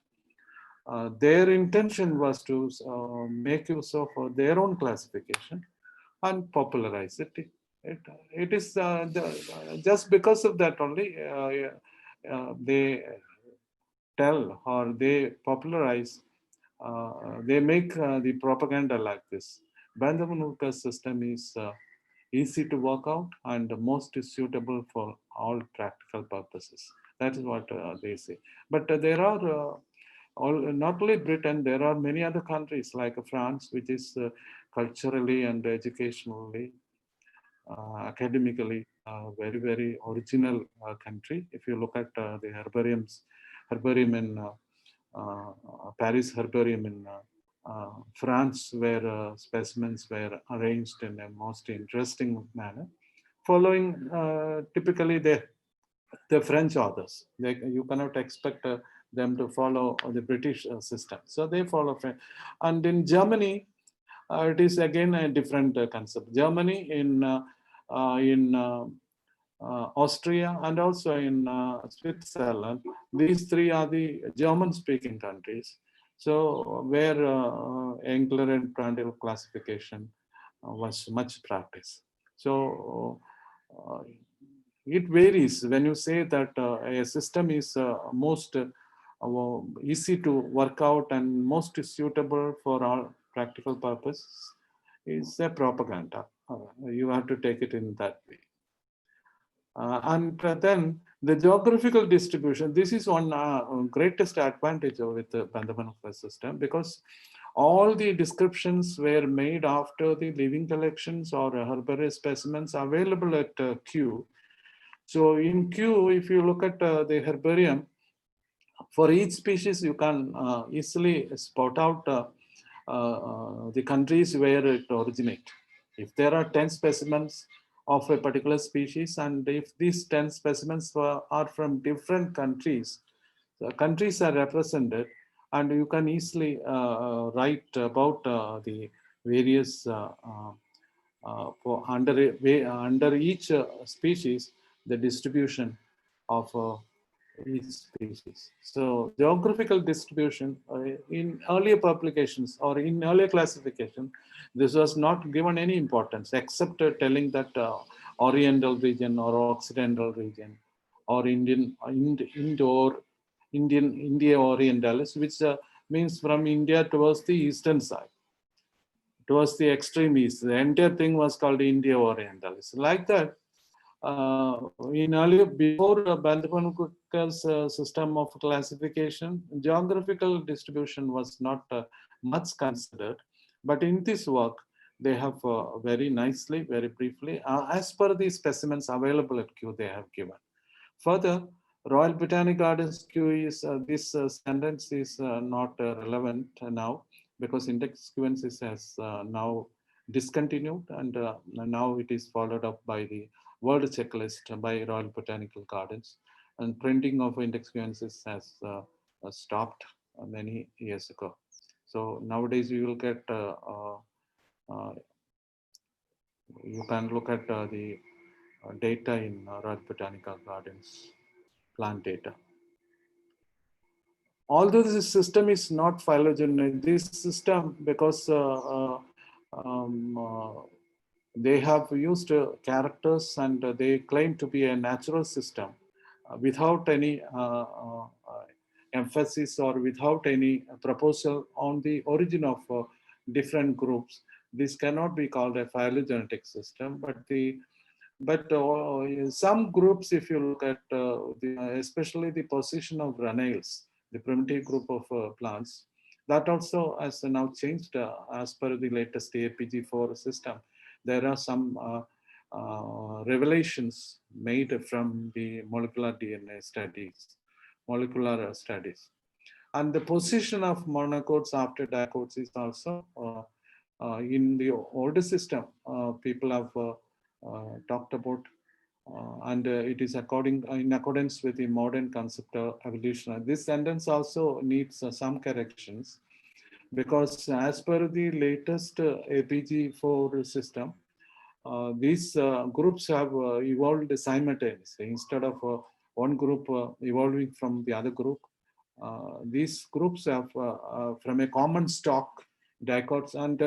Their intention was to make use of their own classification and popularize it. It is just because of that only they tell or they popularize, they make the propaganda like this. Bandhavanukka's system is easy to work out and most is suitable for all practical purposes. That is what they say. But there are not only Britain, there are many other countries like France, which is culturally and educationally, academically, very, very original country. If you look at the herbarium in Paris Herbarium in France, where specimens were arranged in a most interesting manner, following typically the French authors. You cannot expect them to follow the British system. So they follow French. And in Germany, it is again a different concept. Germany, in Austria, and also in Switzerland, these three are the German-speaking countries. So where Engler and Prandtl classification was much practiced. So it varies when you say that a system is most easy to work out and most suitable for all practical purposes is a propaganda. You have to take it in that way. And then the geographical distribution, this is one greatest advantage with the Bandhavanukka system, because all the descriptions were made after the living collections or herbarium specimens available at Kew. So in Kew, if you look at the herbarium, for each species, you can easily spot out the countries where it originates. If there are 10 specimens of a particular species, and if these 10 specimens are from different countries, the countries are represented, and you can easily write about the various for under each species, the distribution of each species. So geographical distribution in earlier publications or in earlier classification, this was not given any importance except telling that Oriental region or Occidental region or India Orientalis, which means from India towards the eastern side, towards the extreme east. The entire thing was called India Orientalis. Like that, in earlier, before Bandhavanukka's system of classification, geographical distribution was not much considered. But in this work, they have very nicely, very briefly, as per the specimens available at Kew, they have given. Further, Royal Botanic Gardens Kew is, this sentence is not relevant now, because index sequences has now discontinued, and now it is followed up by the World Checklist by Royal Botanical Gardens, and printing of index sequences has stopped many years ago. So nowadays you will get, you can look at the data in Royal Botanical Gardens, plant data. Although this system is not phylogenetic, this system, because they have used characters and they claim to be a natural system without any emphasis or without any proposal on the origin of different groups. This cannot be called a phylogenetic system, but some groups, if you look at especially the position of ranales, the primitive group of plants, that also has now changed as per the latest APG4 system. There are some revelations made from the molecular DNA studies, molecular studies. And the position of monocoats after dicoats is also in the older system, people have talked about, and it is in accordance with the modern concept of evolution. This sentence also needs some corrections, because as per the latest APG4 system, these groups have evolved simultaneously. Instead of one group evolving from the other group, these groups have from a common stock dicots, and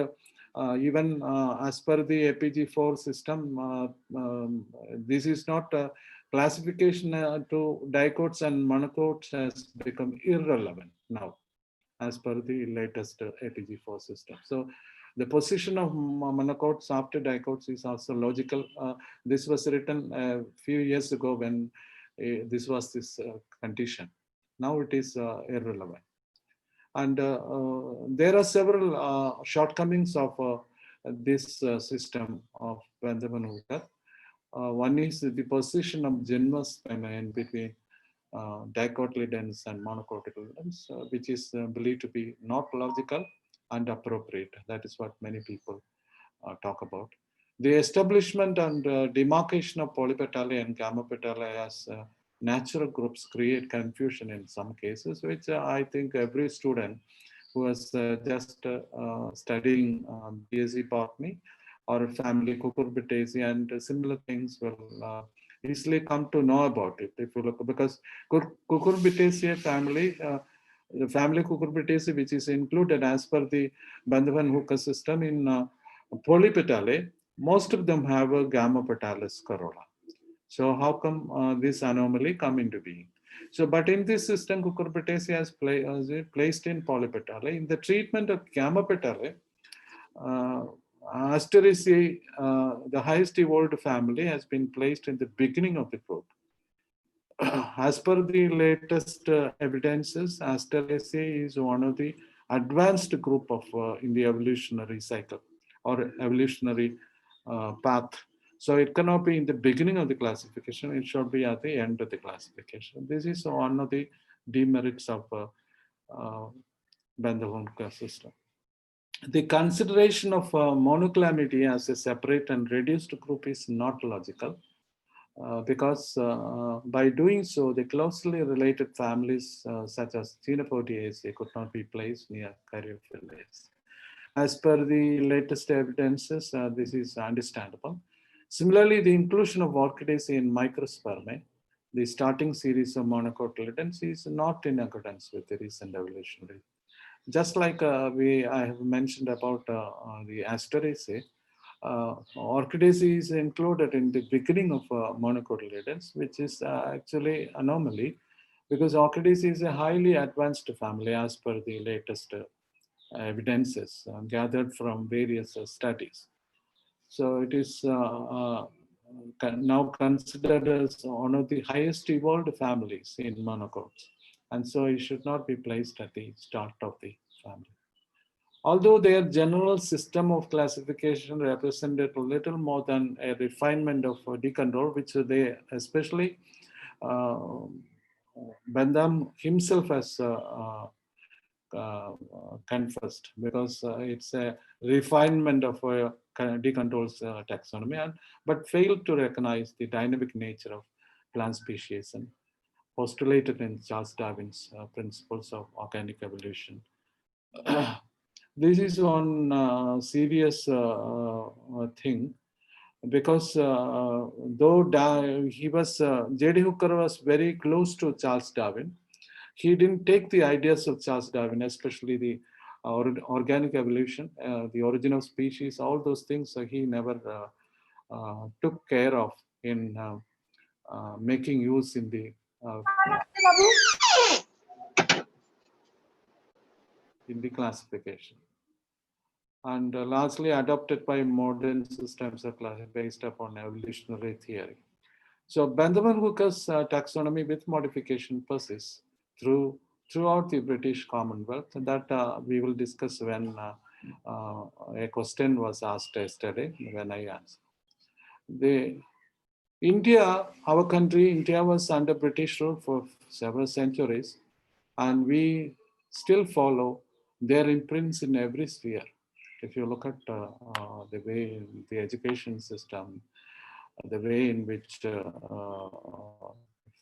even as per the APG4 system, this is not classification to dicots and monocoats has become irrelevant now as per the latest APG4 system. So the position of monocoats after dicots is also logical. This was written a few years ago when this was this condition. Now it is irrelevant. And there are several shortcomings of this system of Vanderman-Hooker. One is the position of gymnosperm in between dicotyledons and monocotyledons, which is believed to be not logical and appropriate. That is what many people talk about. The establishment and demarcation of polypetalae and gamopetalae as natural groups create confusion in some cases, which I think every student who is just studying BSc botany or family Cucurbitaceae and similar things will easily come to know about it. If you look, because Cucurbitaceae family, the family Cucurbitaceae, which is included as per the Vanderman-Hooker system in polypetalae, most of them have a gamopetalous corolla. So how come this anomaly come into being? So, but in this system, Cucurbitaceae has placed in polypetalae. In the treatment of gamopetalae, Asteraceae, the highest evolved family, has been placed in the beginning of the group. As per the latest evidences, Asteraceae is one of the advanced group of in the evolutionary cycle or evolutionary path. So it cannot be in the beginning of the classification, it should be at the end of the classification. This is one of the demerits of Vanderman-Hooker system. The consideration of monochlamydia as a separate and reduced group is not logical, because by doing so, the closely related families such as Chenopodiaceae could not be placed near Caryophyllaceae. As per the latest evidences, this is understandable. Similarly, the inclusion of Orchidaceae in Microspermae, the starting series of monocotyledons, is not in accordance with the recent evolutionary. Just like I have mentioned about the Asteraceae, Orchidaceae is included in the beginning of monocotyledons, which is actually anomaly, because Orchidaceae is a highly advanced family as per the latest evidences gathered from various studies. So it is now considered as one of the highest evolved families in monocots. And so it should not be placed at the start of the family. Although their general system of classification represented a little more than a refinement of decontrol, which they especially Bentham himself has confessed, because it's a refinement of decontrol's taxonomy, but failed to recognize the dynamic nature of plant species and postulated in Charles Darwin's principles of organic evolution. This is one serious thing, because though he was, J.D. Hooker was very close to Charles Darwin, he didn't take the ideas of Charles Darwin, especially the organic evolution, the origin of species, all those things he never took care of in making use in the classification. And largely adopted by modern systems of class based upon evolutionary theory. So Vanderman-Hooker's taxonomy with modification persists throughout the British Commonwealth, and that we will discuss when a question was asked yesterday when I answered. India, our country, India was under British rule for several centuries, and we still follow their imprints in every sphere. If you look at the way the education system, the way in which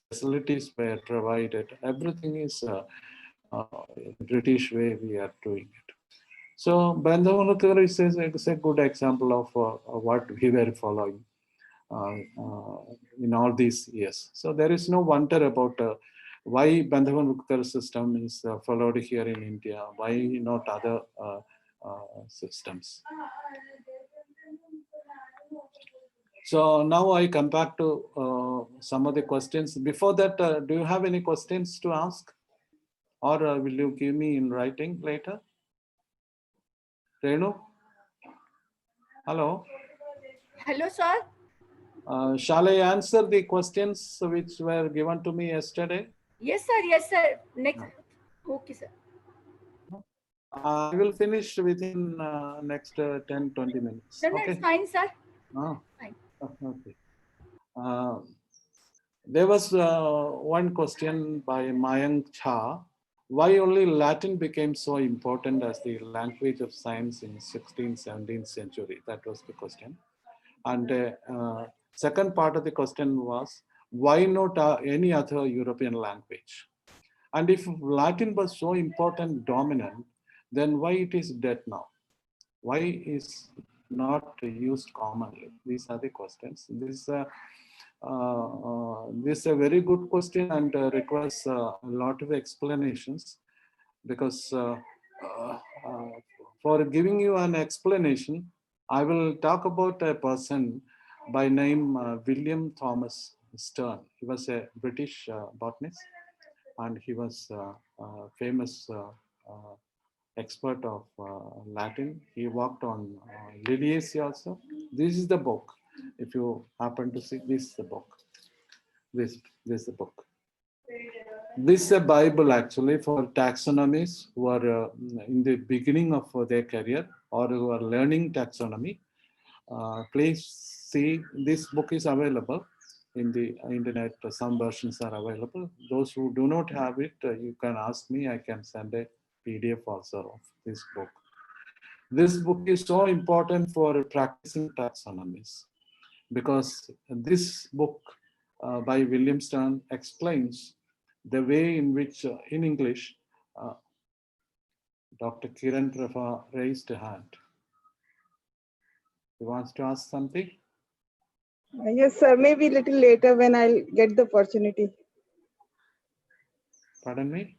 facilities were provided, everything is British way we are doing it. So Bandhavanagar is a good example of what we were following in all these years. So there is no wonder about why Bandhavanagar system is followed here in India, why not other systems. So now I come back to some of the questions. Before that, do you have any questions to ask? Or will you give me in writing later? Renu? Hello? Hello, sir. Shall I answer the questions which were given to me yesterday? Yes, sir. Yes, sir. Next. Okay, sir. I will finish within next 10-20 minutes. No, no, Okay. it's fine, sir. Fine. Fine. Okay. There was one question by Mayank Cha. Why only Latin became so important as the language of science in 16th, 17th century? That was the question. And second part of the question was, why not any other European language? And if Latin was so important, dominant, then why it is dead now? Why is not used commonly? These are the questions. This is a very good question and requires a lot of explanations, because for giving you an explanation, I will talk about a person by name William Thomas Stern. He was a British botanist, and he was a famous expert of Latin. He worked on Liliaceae also. This is the book. If you happen to see, this is the book. This is the book. This is a Bible actually for taxonomies who are in the beginning of their career or who are learning taxonomy. Please see, this book is available in the internet. Some versions are available. Those who do not have it, you can ask me. I can send a PDF also of this book. This book is so important for practicing taxonomies, because this book by William Stern explains the way in which, in English, Dr. Kiran Prabha raised a hand. He wants to ask something? Yes, sir. Maybe a little later when I'll get the opportunity. Pardon me?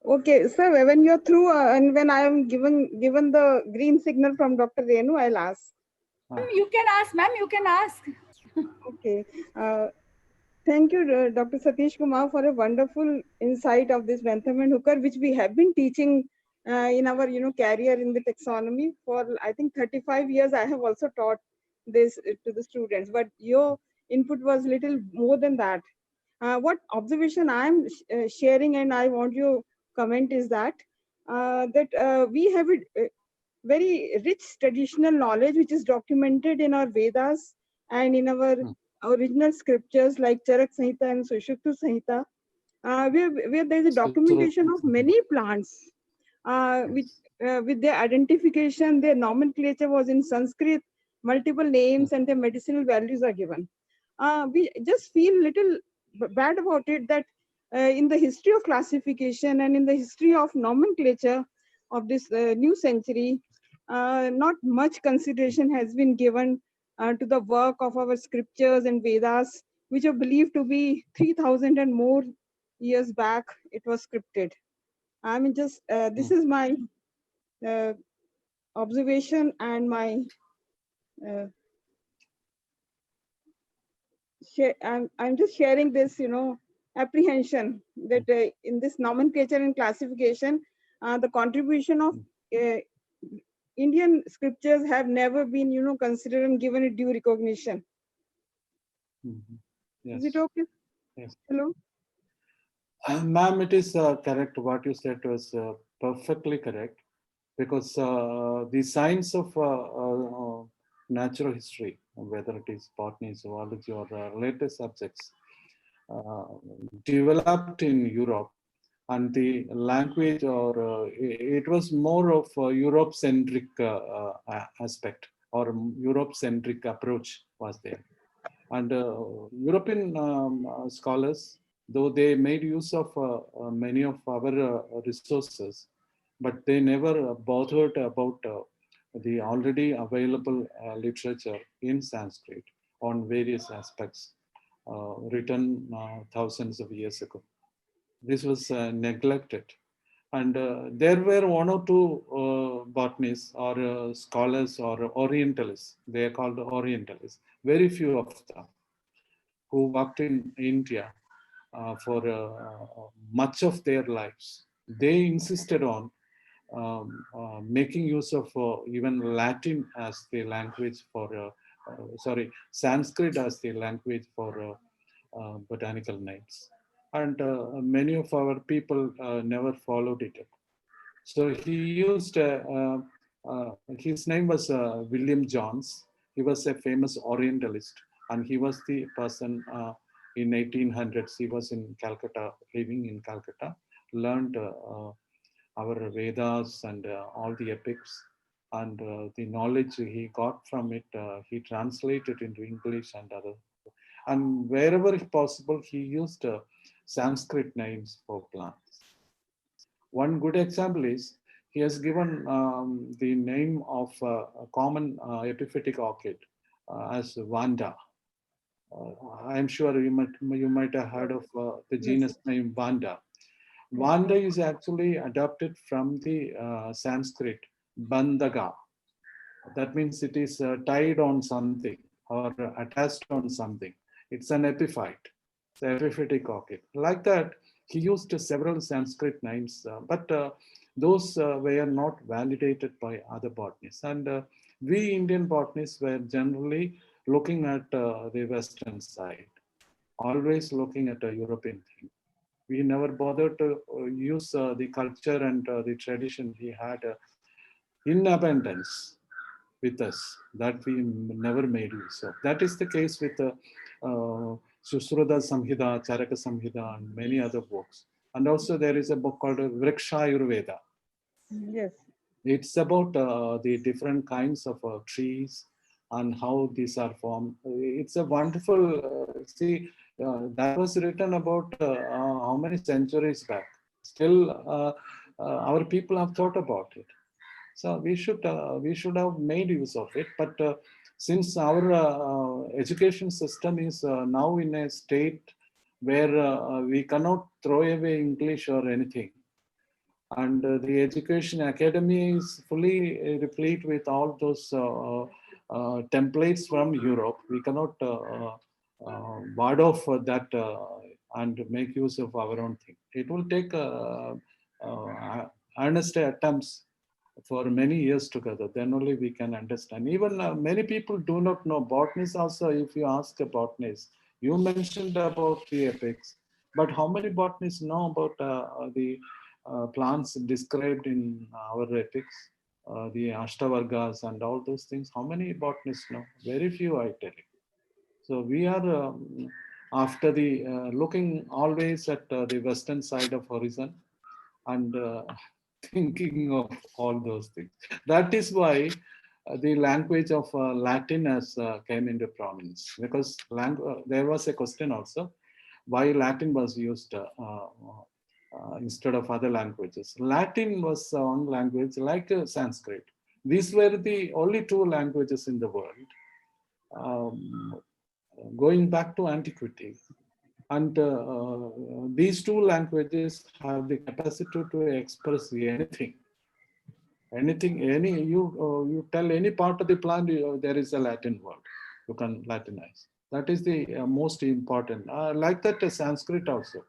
Okay, sir. When you're through and when I am given the green signal from Dr. Renu, I'll ask. You can ask, ma'am. You can ask. Okay. Thank you, Dr. Satish Kumar, for a wonderful insight of this Bentham and Hooker, which we have been teaching in our career in the taxonomy for I think 35 years. I have also taught this to the students, but your input was little more than that. What observation I am sharing and I want you comment is that we have a very rich traditional knowledge which is documented in our Vedas and in our original scriptures like Charak Samhita and Sushruta Samhita, where there is a documentation of many plants with their identification, their nomenclature was in Sanskrit, multiple names and their medicinal values are given. We just feel little bad about it that in the history of classification and in the history of nomenclature of this new century, not much consideration has been given to the work of our scriptures and Vedas, which are believed to be 3,000 and more years back it was scripted. I mean, just this is my observation and my I'm just sharing this, apprehension that in this nomenclature and classification, the contribution of Indian scriptures have never been, considered and given a due recognition. Yes. Is it okay? Yes. Hello? Ma'am, it is correct. What you said was perfectly correct, because the science of natural history, whether it is botany, zoology, or related subjects, uh, developed in Europe, and the language, or it was more of a Europe-centric aspect, or Europe-centric approach was there. And European scholars, though they made use of many of our resources, but they never bothered about the already available literature in Sanskrit on various aspects written thousands of years ago. This was neglected. And there were one or two botanists or scholars or Orientalists, they are called Orientalists, very few of them, who worked in India for much of their lives. They insisted on making use of even Latin as the language for, Sanskrit as the language for botanical names. And many of our people never followed it up. So he used, his name was William Johns. He was a famous Orientalist, and he was the person in 1800s. He was in Calcutta, living in Calcutta, learned our Vedas and all the epics, and the knowledge he got from it, he translated into English and other. And wherever possible, he used Sanskrit names for plants. One good example is he has given the name of a common epiphytic orchid as Vanda. I'm sure you might have heard of the genus name Vanda. Vanda is actually adapted from the Sanskrit Bandaga. That means it is tied on something or attached on something. It's an epiphyte, it's an epiphytic orchid. Like that, he used several Sanskrit names, but those were not validated by other botanists. And we Indian botanists were generally looking at the Western side, always looking at a European thing. We never bothered to use the culture and the tradition he had in abundance with us, that we never made use of. That is the case with Susruta Samhita, Charaka Samhita, and many other books. And also there is a book called Vriksha Ayurveda. Yes. It's about the different kinds of trees and how these are formed. It's a wonderful, that was written about how many centuries back. Still, our people have thought about it. So we should have made use of it. But since our education system is now in a state where we cannot throw away English or anything, and the education academy is fully replete with all those templates from Europe, we cannot ward off that and make use of our own thing. It will take earnest attempts for many years together, then only we can understand. Even many people do not know botanists also. If you ask a botanist, you mentioned about the epics, but how many botanists know about the plants described in our epics, the Ashtavargas and all those things? How many botanists know? Very few, I tell you. So we are after the looking always at the western side of horizon, and thinking of all those things. That is why the language of Latin has came into prominence, because there was a question also why Latin was used instead of other languages. Latin was one language like Sanskrit. These were the only two languages in the world going back to antiquity. And these two languages have the capacity to express anything. You tell any part of the plant, there is a Latin word. You can Latinize. That is the most important. Like that, Sanskrit also.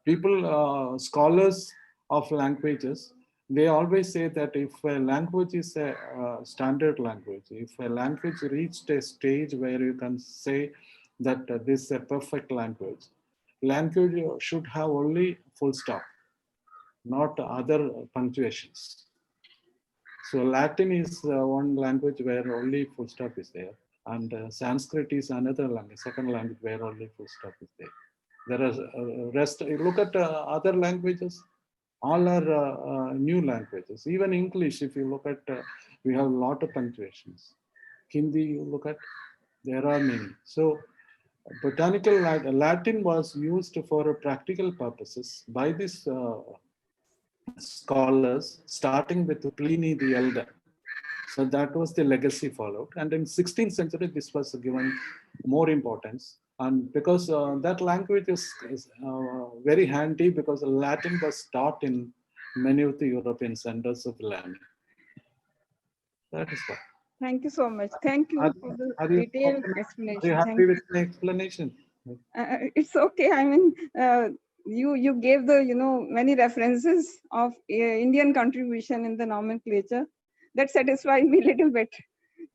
People, scholars of languages, they always say that if a language is a standard language, if a language reached a stage where you can say that this is a perfect language should have only full stop, not other punctuations. So Latin is one language where only full stop is there, and Sanskrit is another language, second language where only full stop is there. There are rest. You look at other languages, all are new languages. Even English, if you look at, we have a lot of punctuations. Hindi, you look at, there are many. So botanical Latin was used for practical purposes by these scholars, starting with Pliny the Elder. So that was the legacy followed. And in 16th century, this was given more importance. And because that language is very handy, because Latin was taught in many of the European centers of learning. That is why. Thank you so much. Thank you for the detailed explanation. Are you happy with the explanation? It's okay. I mean, you gave the many references of Indian contribution in the nomenclature. That satisfied me a little bit.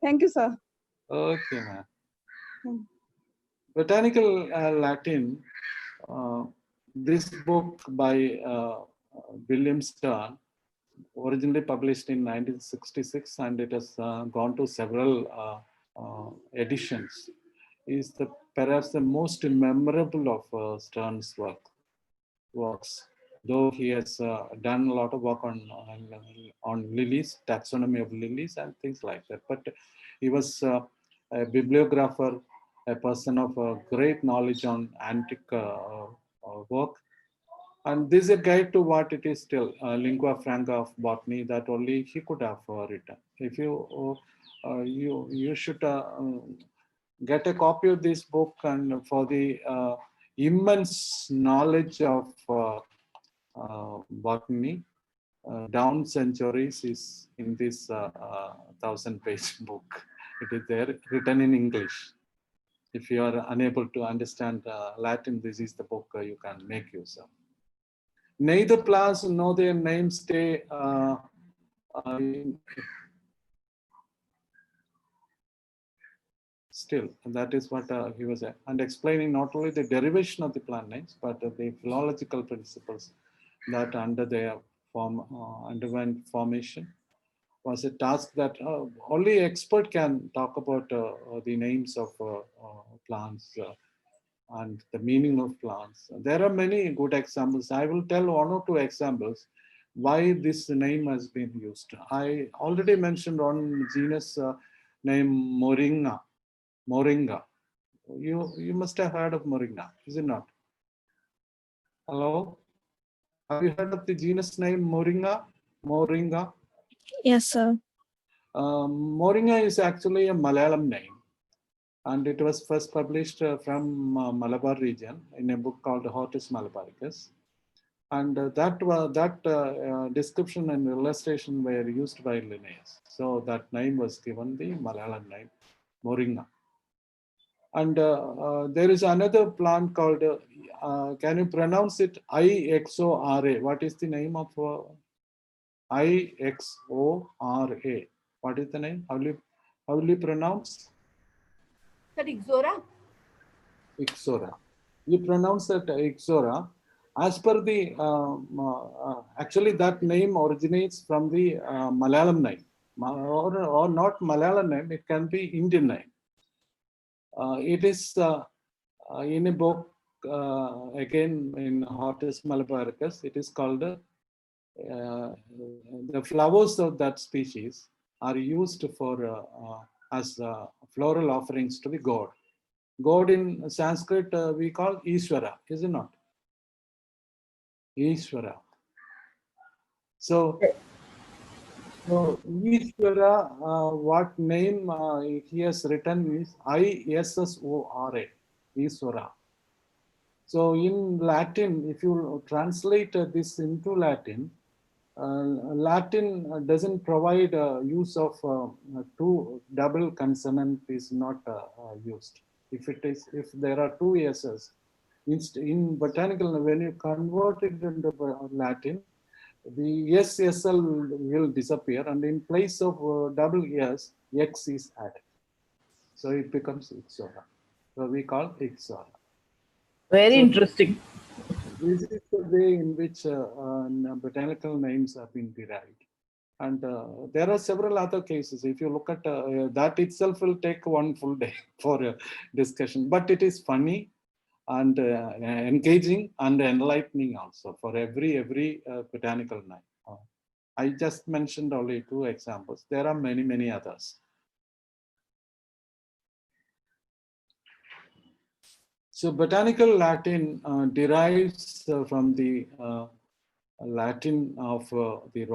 Thank you, sir. Okay, ma'am. Botanical Latin, this book by William Stern, originally published in 1966, and it has gone to several editions, is perhaps the most memorable of Stern's works. Though he has done a lot of work on lilies, taxonomy of lilies and things like that. But he was a bibliographer, a person of great knowledge on antique work. And this is a guide to what it is still, lingua franca of botany, that only he could have written. If you you should get a copy of this book, and for the immense knowledge of botany, down centuries is in this 1000-page book. It is there, written in English. If you are unable to understand Latin, this is the book you can make use of. Neither plants nor their names stay still, and that is what he was and explaining not only the derivation of the plant names, but the philological principles that under their underwent formation was a task that only expert can talk about the names of plants and the meaning of plants. There are many good examples. I will tell one or two examples why this name has been used. I already mentioned one genus named Moringa. Moringa. You must have heard of Moringa, is it not? Hello? Have you heard of the genus name Moringa? Moringa? Yes, sir. Moringa is actually a Malayalam name, and it was first published from Malabar region in a book called Hortus Malabaricus. And that description and illustration were used by Linnaeus. So that name was given the Malayalam name, Moringa. And there is another plant called, can you pronounce it? Ixora. What is the name of Ixora? What is the name? How will you pronounce? Sir, Ixora? Ixora. You pronounce that Ixora. As per the, actually that name originates from the Malayalam name, or not Malayalam name, it can be Indian name. It is in a book, again in Hortus Malabaricus, it is called, the flowers of that species are used for as floral offerings to the god. God in Sanskrit we call Ishvara, is it not? Ishvara. So Ishvara, what name he has written is Issora, Ishvara. So in Latin, if you translate this into Latin, Latin doesn't provide use of two double consonant is not used. If there are two S's, in botanical, when you convert it into Latin, the SSL will disappear, and in place of double S, X is added. So it becomes Ixora. So we call Ixora. Very interesting. This is the way in which botanical names have been derived. And there are several other cases. If you look at that itself will take one full day for a discussion, but it is funny and engaging and enlightening also for every botanical name. I just mentioned only 2 examples. There are many others. So botanical Latin derives from the Latin of the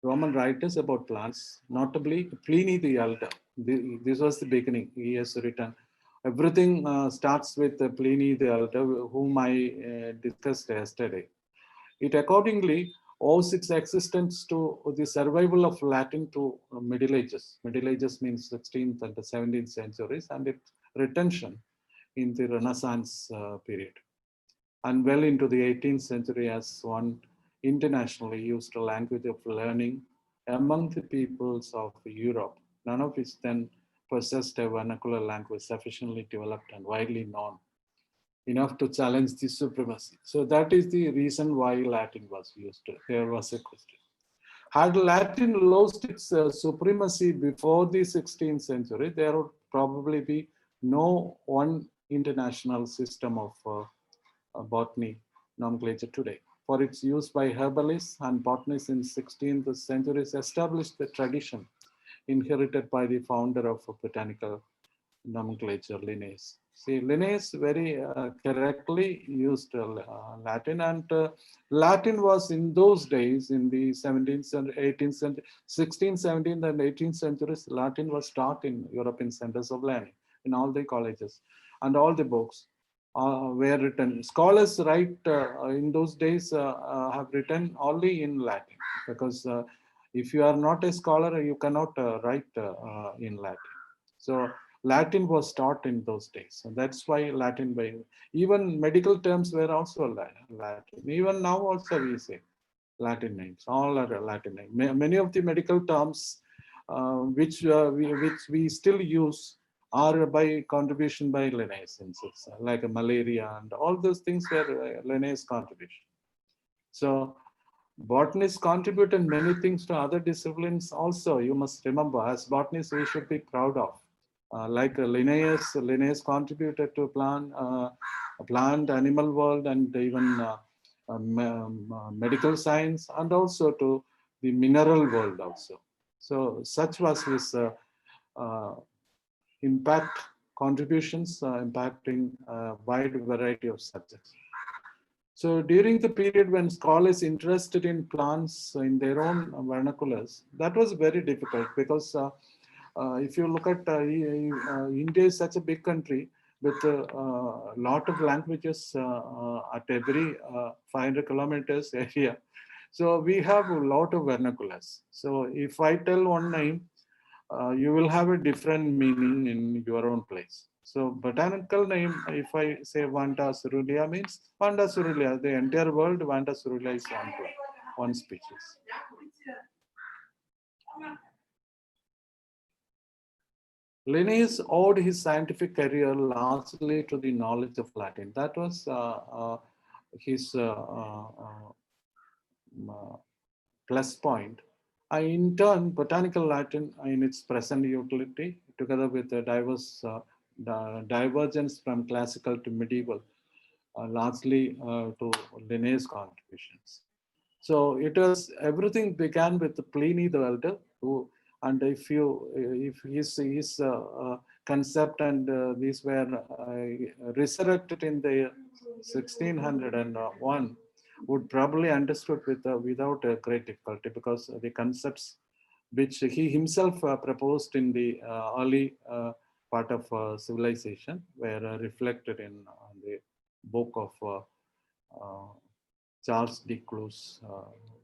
Roman writers about plants, notably Pliny the Elder. This was the beginning. He has written. Everything starts with Pliny the Elder, whom I discussed yesterday. It accordingly owes its existence to the survival of Latin to Middle Ages. Middle Ages means 16th and 17th centuries, and its retention in the Renaissance period, and well into the 18th century as one internationally used language of learning among the peoples of Europe, none of which then possessed a vernacular language sufficiently developed and widely known enough to challenge the supremacy. So that is the reason why Latin was used. There was a question. Had Latin lost its supremacy before the 16th century, there would probably be no one international system of botany nomenclature today. For its use by herbalists and botanists in 16th centuries established the tradition inherited by the founder of botanical nomenclature, Linnaeus. See, Linnaeus very correctly used Latin, and Latin was in those days, in the 17th and 18th century, 16th, 17th and 18th centuries, Latin was taught in European centers of learning, in all the colleges, and all the books were written. Scholars write in those days have written only in Latin, because if you are not a scholar, you cannot write in Latin. So Latin was taught in those days. So that's why Latin, even medical terms were also Latin. Even now also we say Latin names, all are Latin names. Many of the medical terms which we still use are by contribution by Linnaeus, like malaria and all those things were Linnaeus' contribution. So botanists contributed many things to other disciplines also. You must remember, as botanists, we should be proud of. Like Linnaeus contributed to plant, animal world, and even medical science, and also to the mineral world also. So such was his impact contributions, impacting a wide variety of subjects. So during the period when scholars interested in plants in their own vernaculars, that was very difficult, because if you look at India is such a big country with a lot of languages at every 500 kilometers area. So we have a lot of vernaculars. So if I tell one name, you will have a different meaning in your own place. So botanical name, if I say Vanda Cerulean, means Vanda Cerulean, the entire world, Vanda Cerulean is one species. Linnaeus owed his scientific career largely to the knowledge of Latin. That was his plus point. In turn, botanical Latin in its present utility, together with the divergence from classical to medieval, largely to Linnaeus' contributions. So it was, everything began with Pliny the Elder, who, and if his concept and these were resurrected in the 1601, would probably understood without a great difficulty, because the concepts which he himself proposed in the early part of civilization were reflected in the book of Charles de Clu's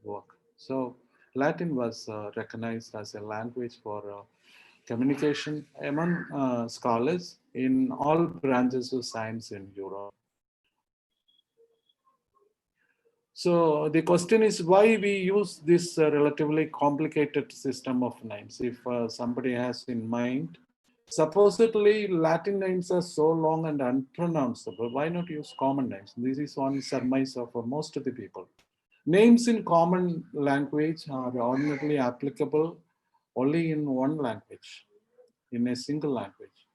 work. So Latin was recognized as a language for communication among scholars in all branches of science in Europe. So the question is why we use this relatively complicated system of names. If somebody has in mind, supposedly Latin names are so long and unpronounceable, why not use common names? This is one surmise of most of the people. Names in common language are ordinarily applicable only in one language, in a single language.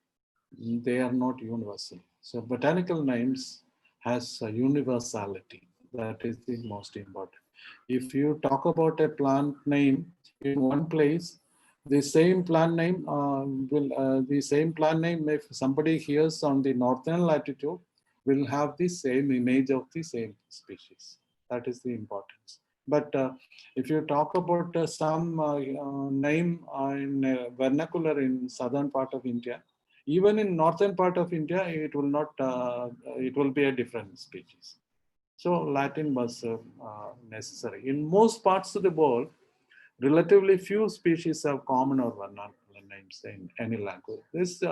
They are not universal. So botanical names has a universality. That is the most important. If you talk about a plant name in one place, the same plant name if somebody hears on the northern latitude will have the same image of the same species. That is the importance. But if you talk about some name in vernacular in southern part of India, even in northern part of India, it will not, it will be a different species. So Latin was necessary. In most parts of the world, relatively few species have common or vernacular names in any language. This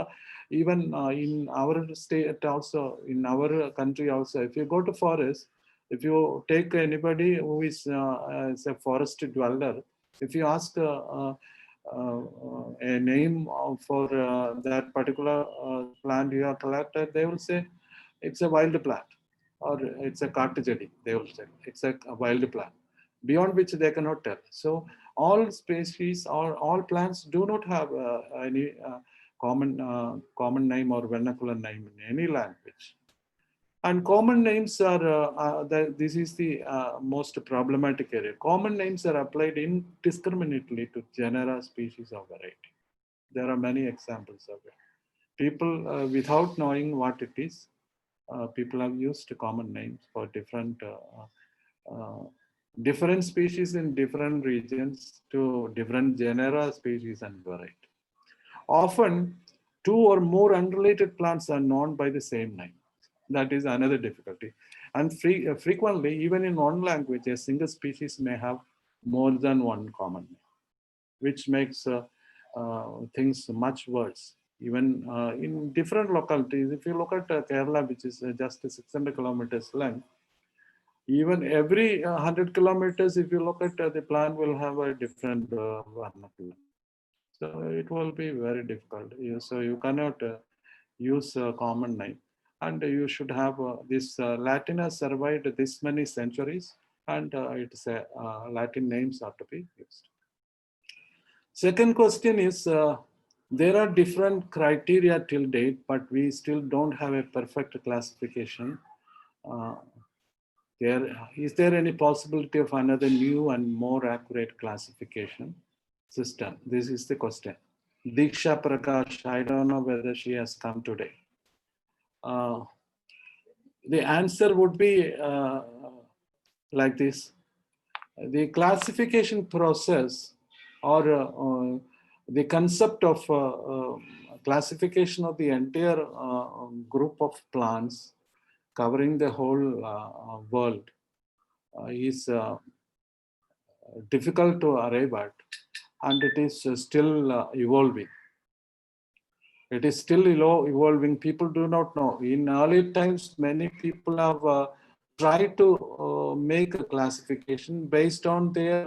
even in our state also, in our country also, if you go to forest, if you take anybody who is a forest dweller, if you ask a name for that particular plant you have collected, they will say it's a wild plant or it's a cartijadi. They will say it's a wild plant, beyond which they cannot tell. So all species or all plants do not have any common name or vernacular name in any language. And common names are, this is the most problematic area. Common names are applied indiscriminately to genera, species, or variety. There are many examples of it. People, without knowing what it is, people have used common names for different species in different regions to different genera, species, and variety. Often, two or more unrelated plants are known by the same name. That is another difficulty. And frequently, even in one language, a single species may have more than one common name, which makes things much worse. Even in different localities, if you look at Kerala, which is just 600 kilometers length, even every 100 kilometers, if you look at the plant will have a different vernacular. So it will be very difficult. So you cannot use a common name. And you should have this Latin has survived this many centuries, and it's Latin names are to be used. Second question is, there are different criteria till date, but we still don't have a perfect classification. Is there any possibility of another new and more accurate classification system? This is the question. Diksha Prakash, I don't know whether she has come today. The answer would be like this. The classification process or the concept of classification of the entire group of plants covering the whole world is difficult to arrive at, and it is still evolving. It is still evolving. People do not know. In early times, many people have tried to make a classification based on their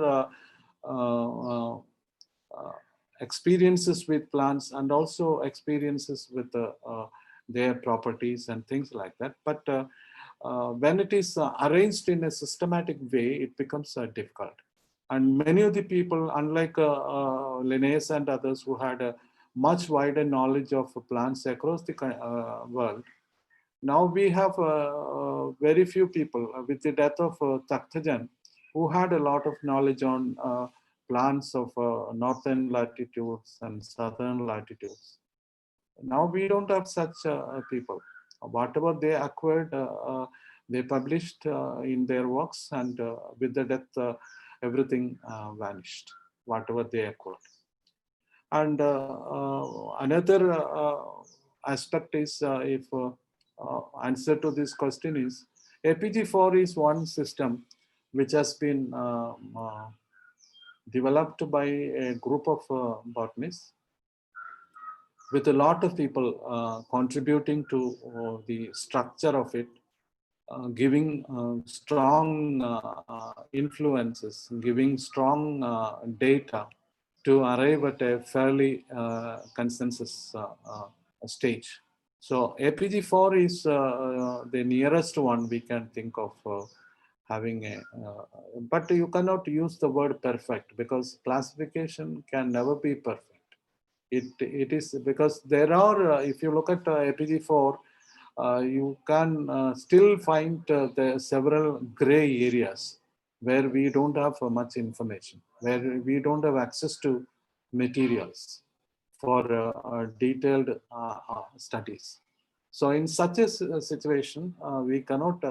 experiences with plants and also experiences with their properties and things like that. But when it is arranged in a systematic way, it becomes difficult. And many of the people, unlike Linnaeus and others who had a much wider knowledge of plants across the world, now we have very few people with the death of Takhtajan who had a lot of knowledge on plants of northern latitudes and southern latitudes. Now we don't have such people. Whatever they acquired, they published in their works, and with the death, everything vanished, whatever they acquired. And another aspect is, if answer to this question is, APG4 is one system which has been developed by a group of botanists with a lot of people contributing to the structure of it, giving strong influences, giving strong data to arrive at a fairly consensus stage. So APG4 is the nearest one we can think of having a, but you cannot use the word perfect because classification can never be perfect. It is because there are, if you look at APG4, you can still find the several gray areas where we don't have much information, where we don't have access to materials for detailed studies. So in such a situation, we cannot,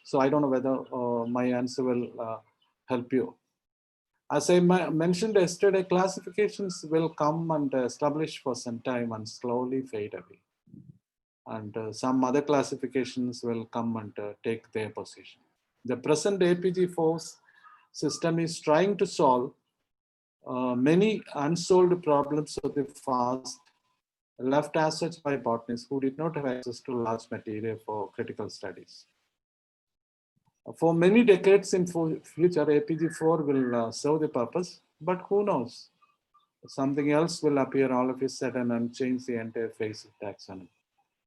so I don't know whether my answer will help you. As I mentioned yesterday, classifications will come and establish for some time and slowly fade away. And some other classifications will come and take their position. The present APG4 system is trying to solve many unsolved problems of the past left as such by botanists who did not have access to large material for critical studies. For many decades in future, APG4 will serve the purpose, but who knows? Something else will appear all of a sudden and change the entire face of taxonomy.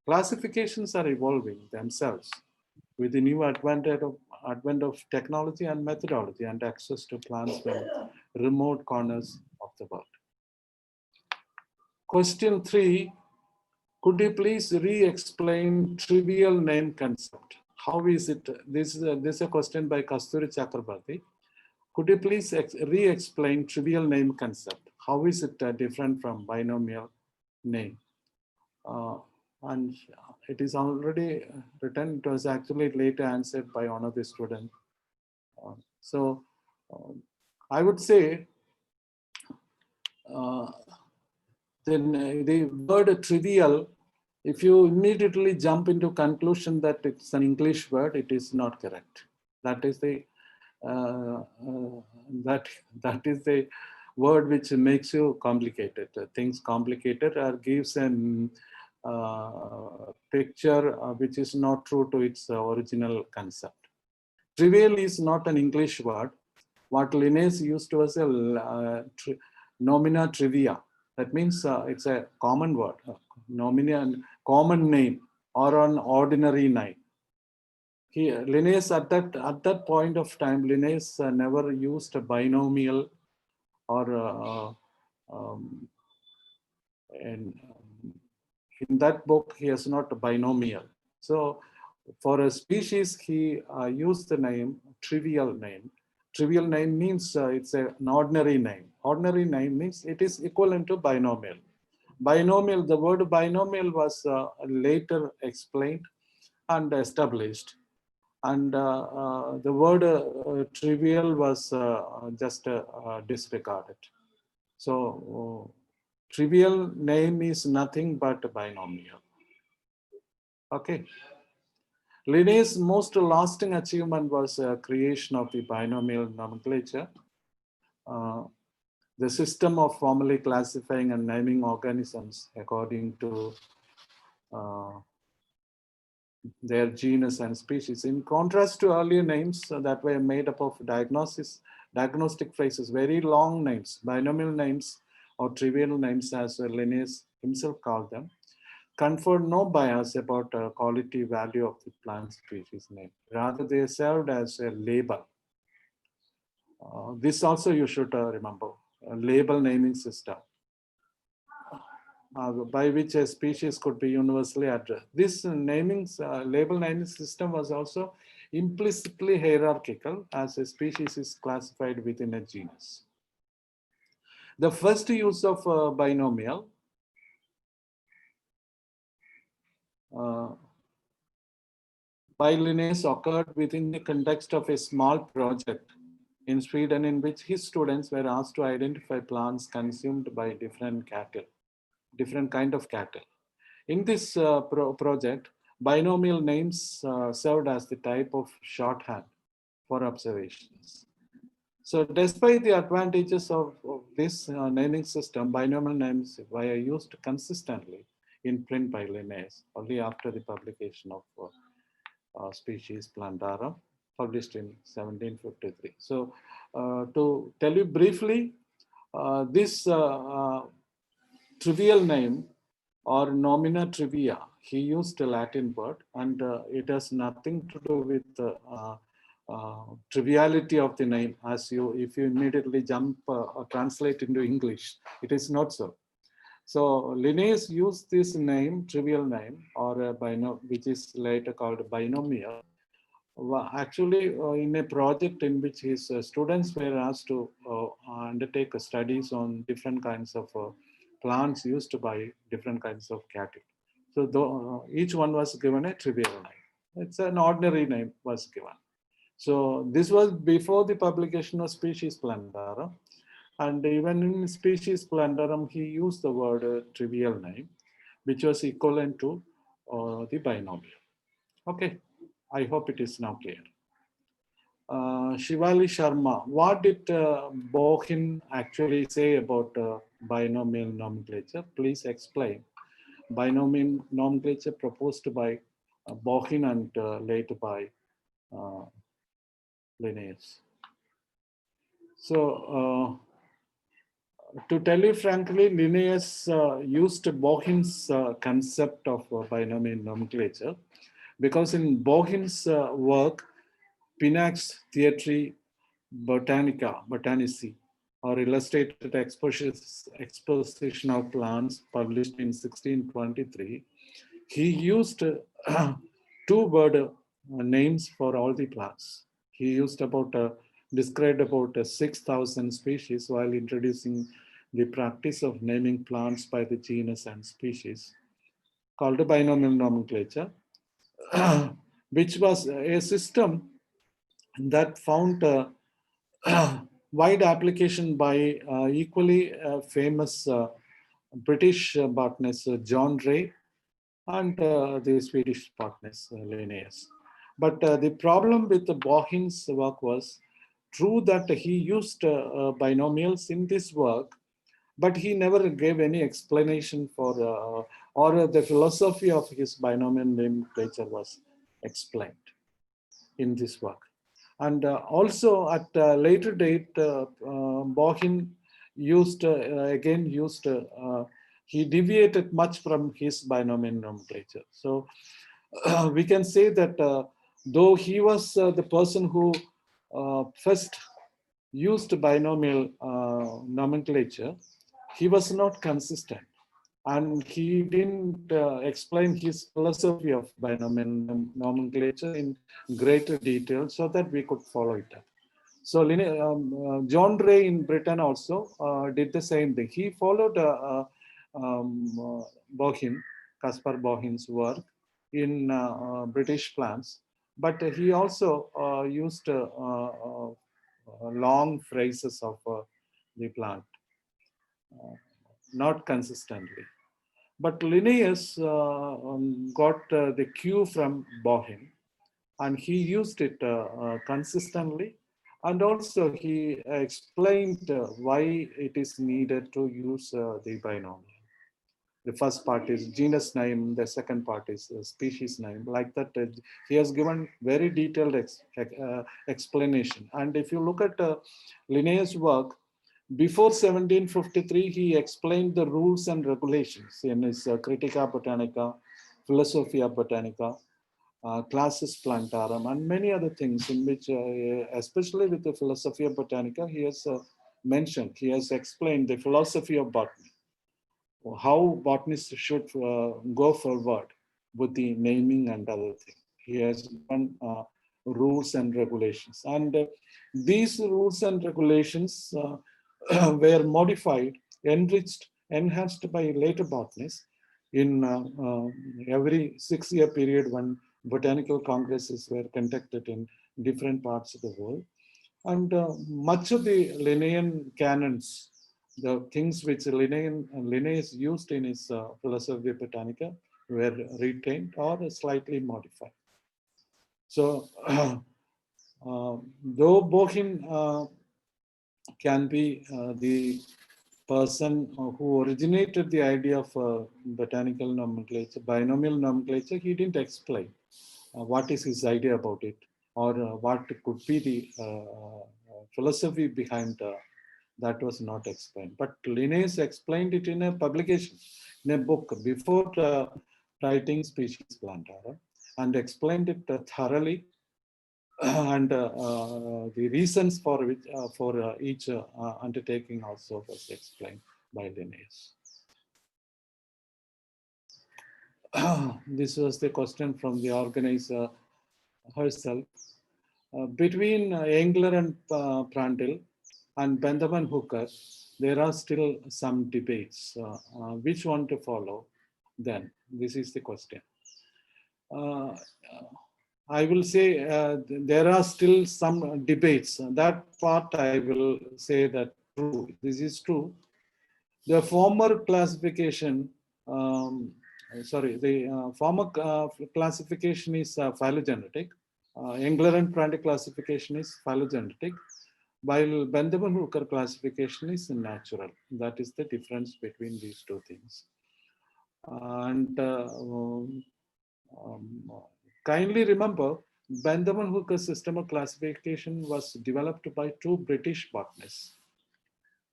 Classifications are evolving themselves with the new advent of technology and methodology and access to plants from remote corners of the world. Question 3, could you please re-explain trivial name concept? How is it? This is a question by Kasturi Chakrabarti. Could you please re-explain trivial name concept? How is it different from binomial name? And it is already written. It was actually later answered by one of the students. I would say then the word trivial, if you immediately jump into conclusion that it's an English word, it is not correct. That is the that is the word which makes you complicated. Things complicated or gives an picture which is not true to its original concept. Trivial is not an English word. What Linnaeus used was a nomina trivia. That means it's a common word, nomina, common name or an ordinary name. Linnaeus at that point of time, Linnaeus never used a binomial or in that book, he has not a binomial. So for a species, he used the name, trivial name. Trivial name means it's an ordinary name. Ordinary name means it is equivalent to binomial. Binomial, the word binomial was later explained and established. And the word trivial was just disregarded. So trivial name is nothing but a binomial. Okay. Linnaeus' most lasting achievement was creation of the binomial nomenclature. The system of formally classifying and naming organisms according to their genus and species. In contrast to earlier names that were made up of diagnostic phrases, very long names, binomial names or trivial names as Linnaeus himself called them, conferred no bias about quality value of the plant species name. Rather, they served as a label. This also you should remember, a label naming system by which a species could be universally addressed. This label naming system was also implicitly hierarchical as a species is classified within a genus. The first use of binomial by Linnaeus occurred within the context of a small project in Sweden in which his students were asked to identify plants consumed by different kind of cattle. In this project, binomial names served as the type of shorthand for observations. So despite the advantages of this naming system, binomial names were used consistently in print by Linnaeus only after the publication of Species Plantarum, published in 1753. So to tell you briefly, this trivial name or nomina trivia, he used a Latin word, and it has nothing to do with triviality of the name, as if you immediately jump or translate into English, it is not so. So Linnaeus used this name, trivial name, or which is later called binomial, actually in a project in which his students were asked to undertake studies on different kinds of plants used by different kinds of cattle. So each one was given a trivial name. It's an ordinary name was given. So this was before the publication of Species Plantarum. And even in Species Plantarum, he used the word trivial name, which was equivalent to the binomial. Okay, I hope it is now clear. Shivali Sharma, what did Bohin actually say about binomial nomenclature? Please explain. Binomial nomenclature proposed by Bohin and later by Linnaeus. So, to tell you frankly, Linnaeus used Bohin's concept of binomial nomenclature, because in Bohin's work, Pinax Theatri Botanici, or Illustrated Exposition of Plants, published in 1623, he used two word names for all the plants. He used described about 6,000 species while introducing the practice of naming plants by the genus and species, called a binomial nomenclature, which was a system that found wide application by equally famous British botanist John Ray and the Swedish botanist Linnaeus. But the problem with Bohin's work was, true that he used binomials in this work, but he never gave any explanation for, or the philosophy of his binomial nomenclature was explained in this work. And also at a later date, Bohin he deviated much from his binomial nomenclature. So we can say that though he was the person who first used binomial nomenclature, he was not consistent. And he didn't explain his philosophy of binomial nomenclature in greater detail so that we could follow it up. So John Ray in Britain also did the same thing. He followed Bohin, Caspar Bohin's work in British plants, but he also used long phrases of the plant, not consistently. But Linnaeus got the cue from Bohin, and he used it consistently. And also he explained why it is needed to use the binomial. The first part is genus name, the second part is species name. Like that, he has given very detailed explanation. And if you look at Linnaeus' work, before 1753, he explained the rules and regulations in his Critica Botanica, Philosophia Botanica, Classis Plantarum, and many other things in which, especially with the Philosophia Botanica, he has mentioned, he has explained the philosophy of botany, how botanists should go forward with the naming and other things. He has given rules and regulations. And these rules and regulations were modified, enriched, enhanced by later botanists in every 6-year period when botanical congresses were conducted in different parts of the world. And much of the Linnaean canons, the things which Linnaeus used in his Philosophia Botanica, were retained or slightly modified. So though Bohin can be the person who originated the idea of botanical nomenclature, binomial nomenclature, he didn't explain what is his idea about it, or what could be the philosophy behind that was not explained. But Linnaeus explained it in a publication, in a book, before writing Species Plantarum, and explained it thoroughly and the reasons for which for each undertaking also was explained by Linnaeus. This was the question from the organizer herself. Between Engler and Prandtl and Benjamin Hooker, there are still some debates. Which one to follow then? This is the question. I will say there are still some debates. That part I will say that true. This is true. The former classification, the former classification is phylogenetic. Engler and Prandtl classification is phylogenetic, while Benjamin Hooker classification is natural. That is the difference between these two things. And kindly remember, Benjamin Hooker's system of classification was developed by two British botanists.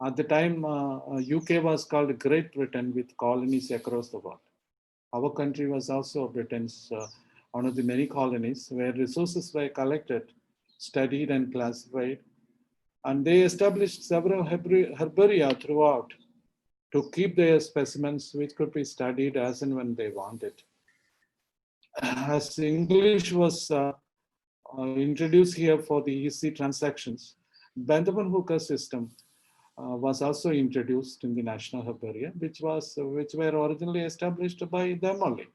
At the time, UK was called Great Britain with colonies across the world. Our country was also Britain's one of the many colonies where resources were collected, studied and classified. And they established several herbaria throughout to keep their specimens which could be studied as and when they wanted. As English was introduced here for the easy transactions, Benjamin Hooker's system was also introduced in the National Herbaria, which were originally established by them only.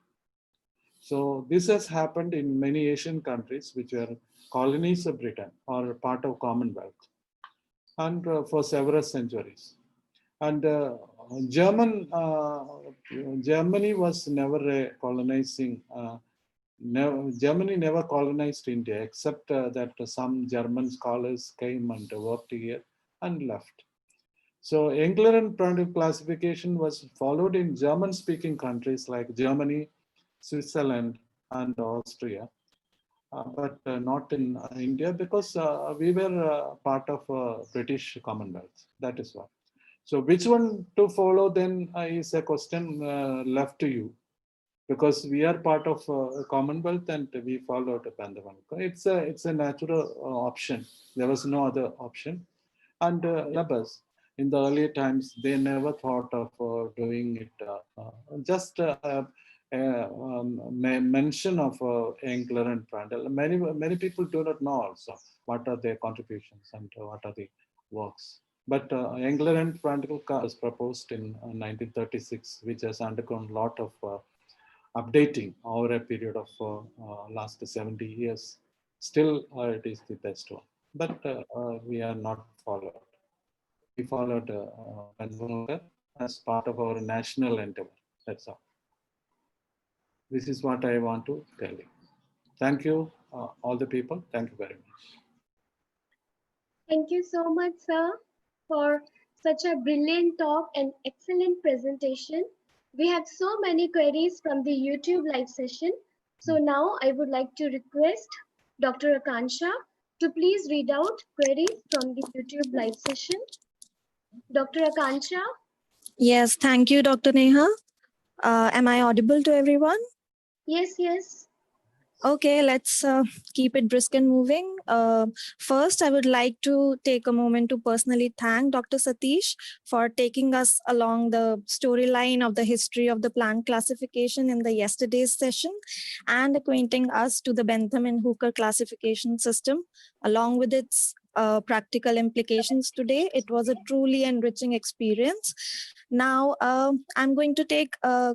So this has happened in many Asian countries which were colonies of Britain or part of Commonwealth, and for several centuries. And Germany was never a colonizing. Germany never colonized India, except that some German scholars came and worked here and left. So Engler and Prandtl classification was followed in German-speaking countries like Germany, Switzerland, and Austria, but not in India because we were part of British Commonwealth. That is why. So which one to follow then is a question left to you, because we are part of Commonwealth and we followed Benjamin. It's a natural option. There was no other option. And in the earlier times, they never thought of doing it. Just mention of Engler and Prandtl. Many people do not know also what are their contributions and what are the works. But Engler and Prandtl was proposed in 1936, which has undergone a lot of updating over a period of last 70 years. Still, it is the best one. But we are not followed. We followed Benjamin Hooker as part of our national endeavor. That's all. This is what I want to tell you. Thank you, all the people. Thank you very much. Thank you so much, sir, for such a brilliant talk and excellent presentation. We have so many queries from the YouTube live session. So now I would like to request Dr. Akansha to please read out queries from the YouTube live session. Dr. Akansha? Yes, thank you, Dr. Neha. Am I audible to everyone? Yes, yes. Okay, let's keep it brisk and moving. First, I would like to take a moment to personally thank Dr. Satish for taking us along the storyline of the history of the plant classification in the yesterday's session and acquainting us to the Bentham and Hooker classification system along with its practical implications today. It was a truly enriching experience. Now, I'm going to take a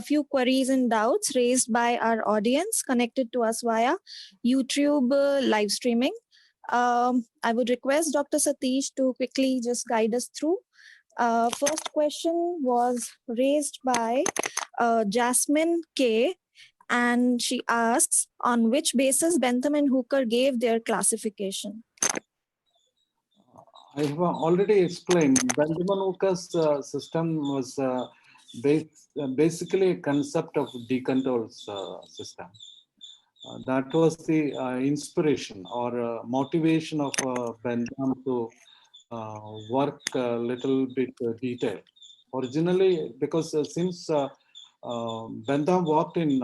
few queries and doubts raised by our audience connected to us via YouTube live streaming. I would request Dr. Satish to quickly just guide us through. First question was raised by Jasmine K, and she asks, on which basis Bentham and Hooker gave their classification? I have already explained. Benjamin Hooker's system was basically a concept of decontrol system. That was the inspiration or motivation of Bentham to work a little bit detail. Originally, because since Bentham worked in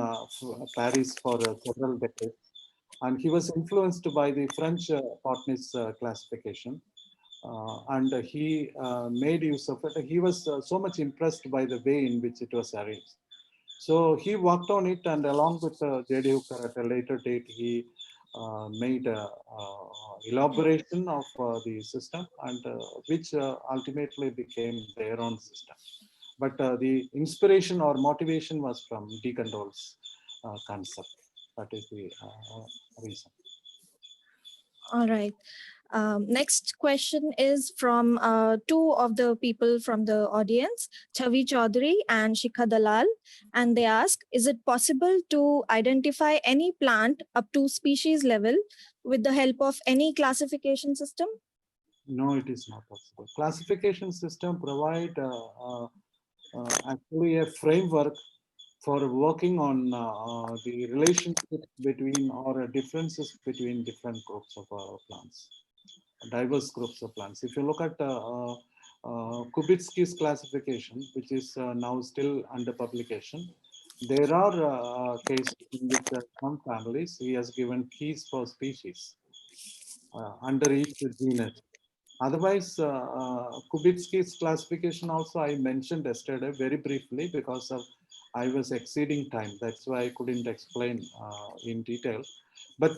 Paris for several decades, And he was influenced by the French botanist classification. And he made use of it. He was so much impressed by the way in which it was arranged. So he worked on it, and along with J.D. Hooker at a later date, he made elaboration of the system, and which ultimately became their own system. But the inspiration or motivation was from Deacon Dole's concept. That is the reason. All right. Next question is from two of the people from the audience, Chavi Chaudhary and Shikha Dalal. And they ask, is it possible to identify any plant up to species level with the help of any classification system? No, it is not possible. Classification system provide actually a framework for working on the relationship between or differences between different groups of plants, diverse groups of plants. If you look at Kubitsky's classification, which is now still under publication, there are cases in which some families he has given keys for species under each genus. Otherwise, Kubitsky's classification also I mentioned yesterday very briefly because of I was exceeding time. That's why I couldn't explain in detail. But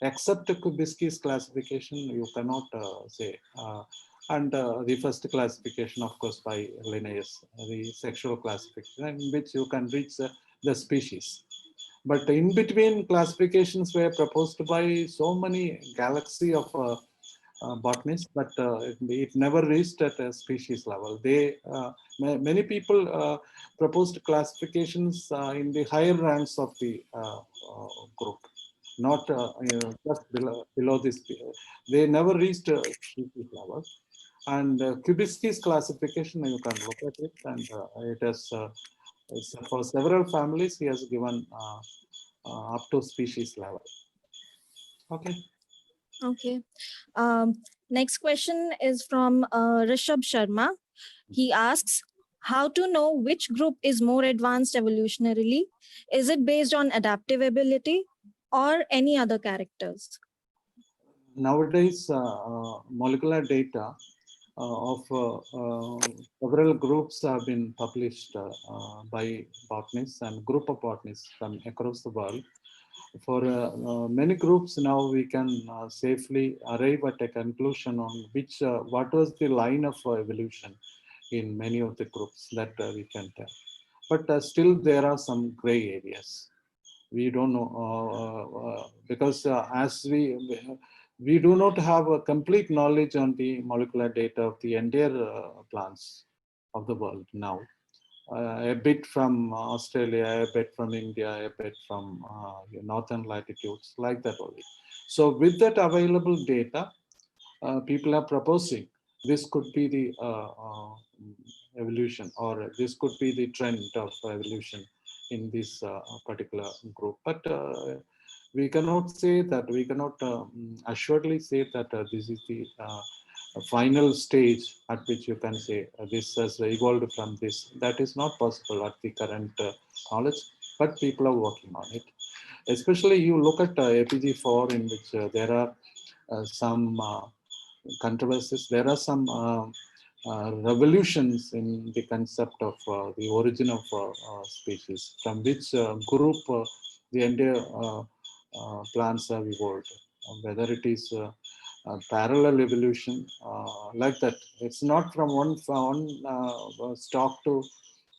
except Kubitsky's classification, you cannot say. And the first classification, of course, by Linnaeus, the sexual classification, in which you can reach the species. But in between classifications were proposed by so many galaxy of botanists, but it never reached at a species level. Many people proposed classifications in the higher ranks of the group, not just below this. They never reached species level. And Kubitsky's classification, you can look at it, and it has for several families he has given up to species level. Okay. Okay. Next question is from Rishabh Sharma. He asks, how to know which group is more advanced evolutionarily? Is it based on adaptive ability or any other characters? Nowadays, molecular data of several groups have been published by botanists and group of botanists from across the world. For many groups now, we can safely arrive at a conclusion on which what was the line of evolution in many of the groups that we can tell. But still, there are some gray areas. We don't know because as we do not have a complete knowledge on the molecular data of the entire plants of the world now. A bit from Australia, a bit from India, a bit from northern latitudes, like that only. So with that available data, people are proposing this could be the evolution, or this could be the trend of evolution in this particular group. But we cannot say that, we cannot assuredly say that this is the final stage at which you can say this has evolved from this. That is not possible at the current knowledge, but people are working on it. Especially you look at APG4, in which there are some controversies. There are some revolutions in the concept of the origin of species, from which group the entire plants have evolved, whether it is parallel evolution like that. It's not from one stock to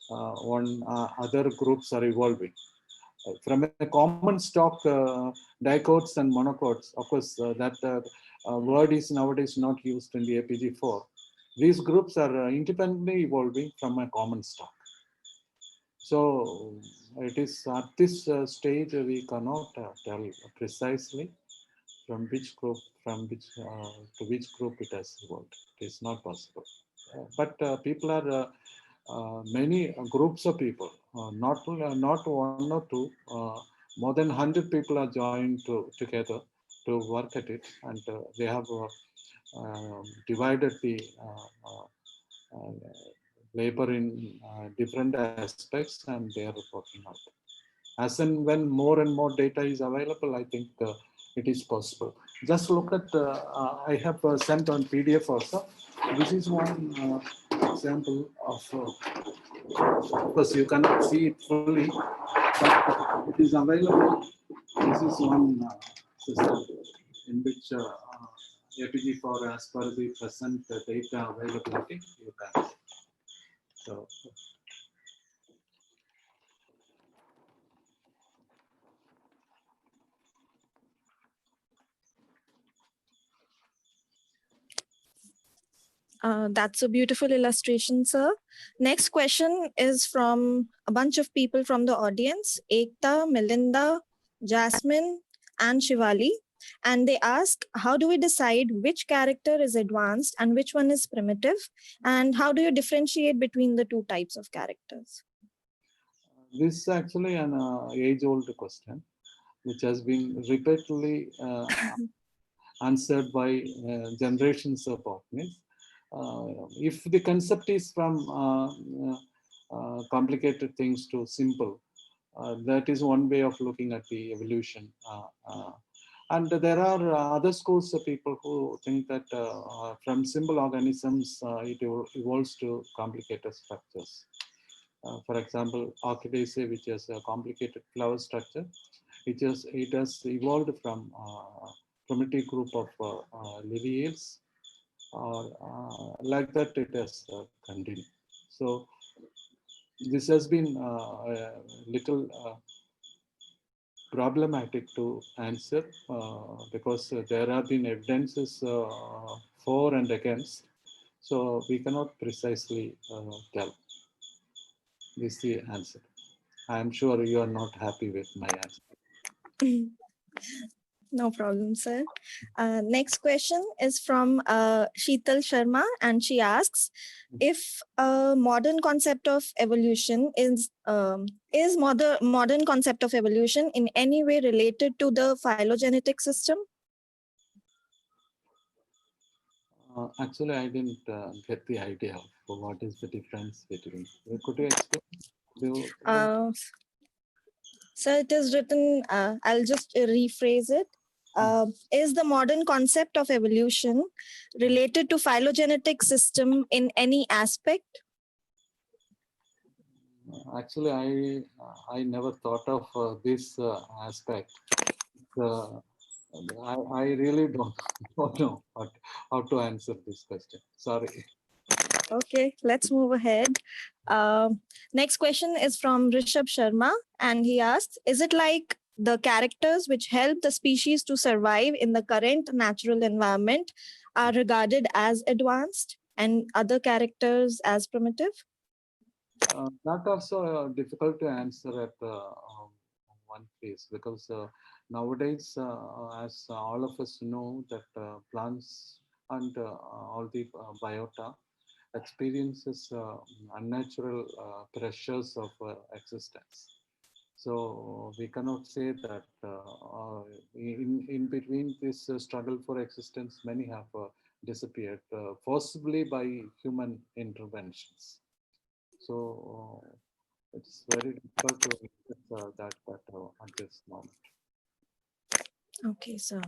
one other groups are evolving. From a common stock, dicots and monocots, of course, that word is nowadays not used in the APG4. These groups are independently evolving from a common stock. So it is at this stage we cannot tell precisely from which group, from which to which group it has evolved. It is not possible. But people are many groups of people, not one or two, more than 100 people are joined together to work at it, and they have divided the labor in different aspects, and they are working out. As and when more and more data is available, I think it is possible. Just look at, I have sent on PDF also. This is one example of, of course you cannot see it fully, but it is available. This is one system in which APG4, as per the present data availability, you can. So, that's a beautiful illustration, sir. Next question is from a bunch of people from the audience, Ekta, Melinda, Jasmine, and Shivali. And they ask, how do we decide which character is advanced and which one is primitive? And how do you differentiate between the two types of characters? this is actually an age-old question, which has been repeatedly answered by generations of botanists. If the concept is from complicated things to simple, that is one way of looking at the evolution. And there are other schools of people who think that from simple organisms, it evolves to complicated structures. For example, Orchidaceae, which has a complicated flower structure, it has evolved from primitive group of lily yields, or like that it has continued. So this has been a little problematic to answer because there have been evidences for and against, so we cannot precisely tell. This is the answer. I'm sure you are not happy with my answer. No problem, sir. Next question is from Sheetal Sharma, and she asks if a modern concept of evolution is modern concept of evolution in any way related to the phylogenetic system? Actually, I didn't get the idea of what is the difference between. Could you explain? So it is written, I'll just rephrase it. Is the modern concept of evolution related to phylogenetic system in any aspect? Actually, I never thought of this aspect. I really don't know how to answer this question. Sorry. Okay, let's move ahead. Next question is from Rishabh Sharma, and he asks, is it like the characters which help the species to survive in the current natural environment are regarded as advanced and other characters as primitive? That also difficult to answer at one place, because nowadays, as all of us know, that plants and all the biota experiences unnatural pressures of existence. So we cannot say that in between this struggle for existence, many have disappeared, forcibly by human interventions. So it's very difficult to accept that at this moment. Okay, so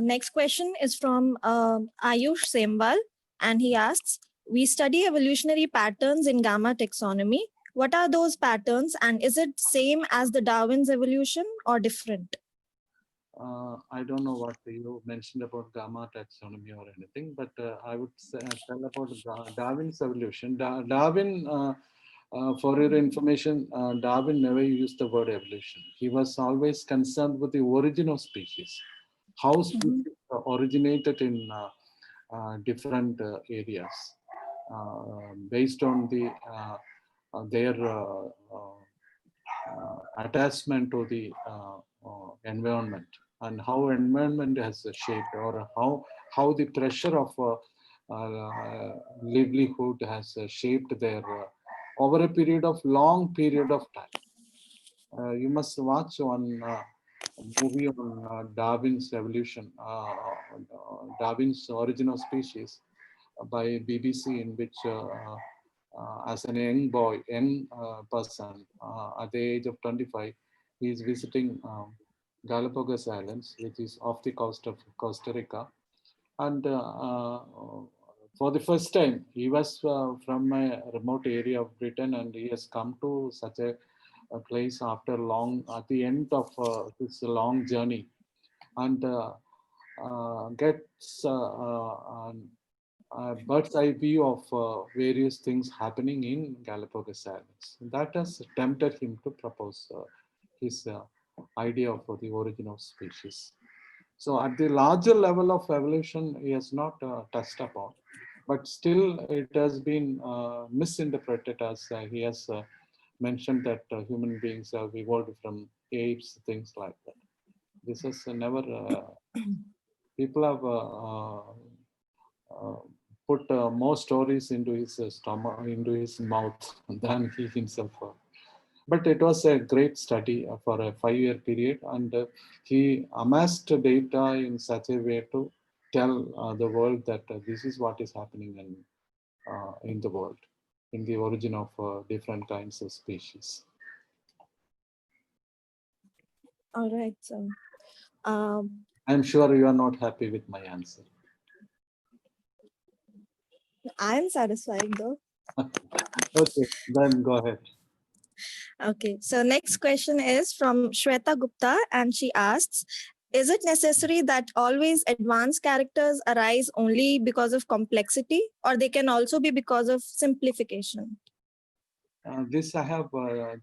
next question is from Ayush Sembal, and he asks, we study evolutionary patterns in gamma taxonomy. What are those patterns, and is it same as the Darwin's evolution or different? I don't know what you mentioned about gamma taxonomy or anything, but I would say, tell about Darwin's evolution. Darwin, for your information, Darwin never used the word evolution. He was always concerned with the origin of species, how species originated in different areas, based on their attachment to the environment, and how environment has shaped, or how the pressure of livelihood has shaped their over a period of long period of time. You must watch one movie on Darwin's evolution, Darwin's Origin of Species by BBC, in which as a young person at the age of 25, he is visiting Galapagos Islands, which is off the coast of Costa Rica. And for the first time, he was from a remote area of Britain, and he has come to such a place after at the end of his long journey, and gets a bird's eye view of various things happening in Galapagos Islands. That has tempted him to propose his idea of the origin of species. So at the larger level of evolution, he has not touched upon, but still it has been misinterpreted as he has mentioned that human beings have evolved from apes, things like that. This is never, people have put more stories into his stomach, into his mouth than he himself. But it was a great study for a 5-year period, and he amassed data in such a way to tell the world that this is what is happening in the world, in the origin of different kinds of species. All right, so I'm sure you are not happy with my answer. I'm satisfied though. Okay, then go ahead. Okay, so next question is from Shweta Gupta, and she asks, is it necessary that always advanced characters arise only because of complexity, or they can also be because of simplification? This I have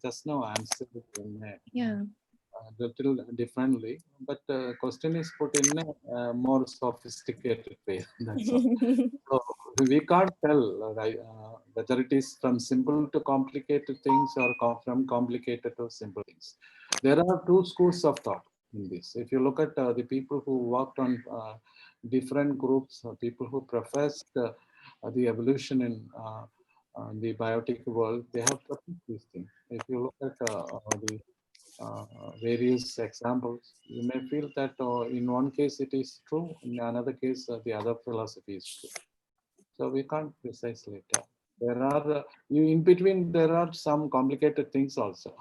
just now answered in Yeah. a little differently, but the question is put in a more sophisticated way. That's all. So we can't tell whether it is from simple to complicated things or from complicated to simple things. There are two schools of thought in this. If you look at the people who worked on different groups, people who professed the evolution in the biotic world, they have proposed these things. If you look at the various examples, you may feel that in one case it is true, in another case the other philosophy is true. So we can't precisely tell. There are in between. There are some complicated things also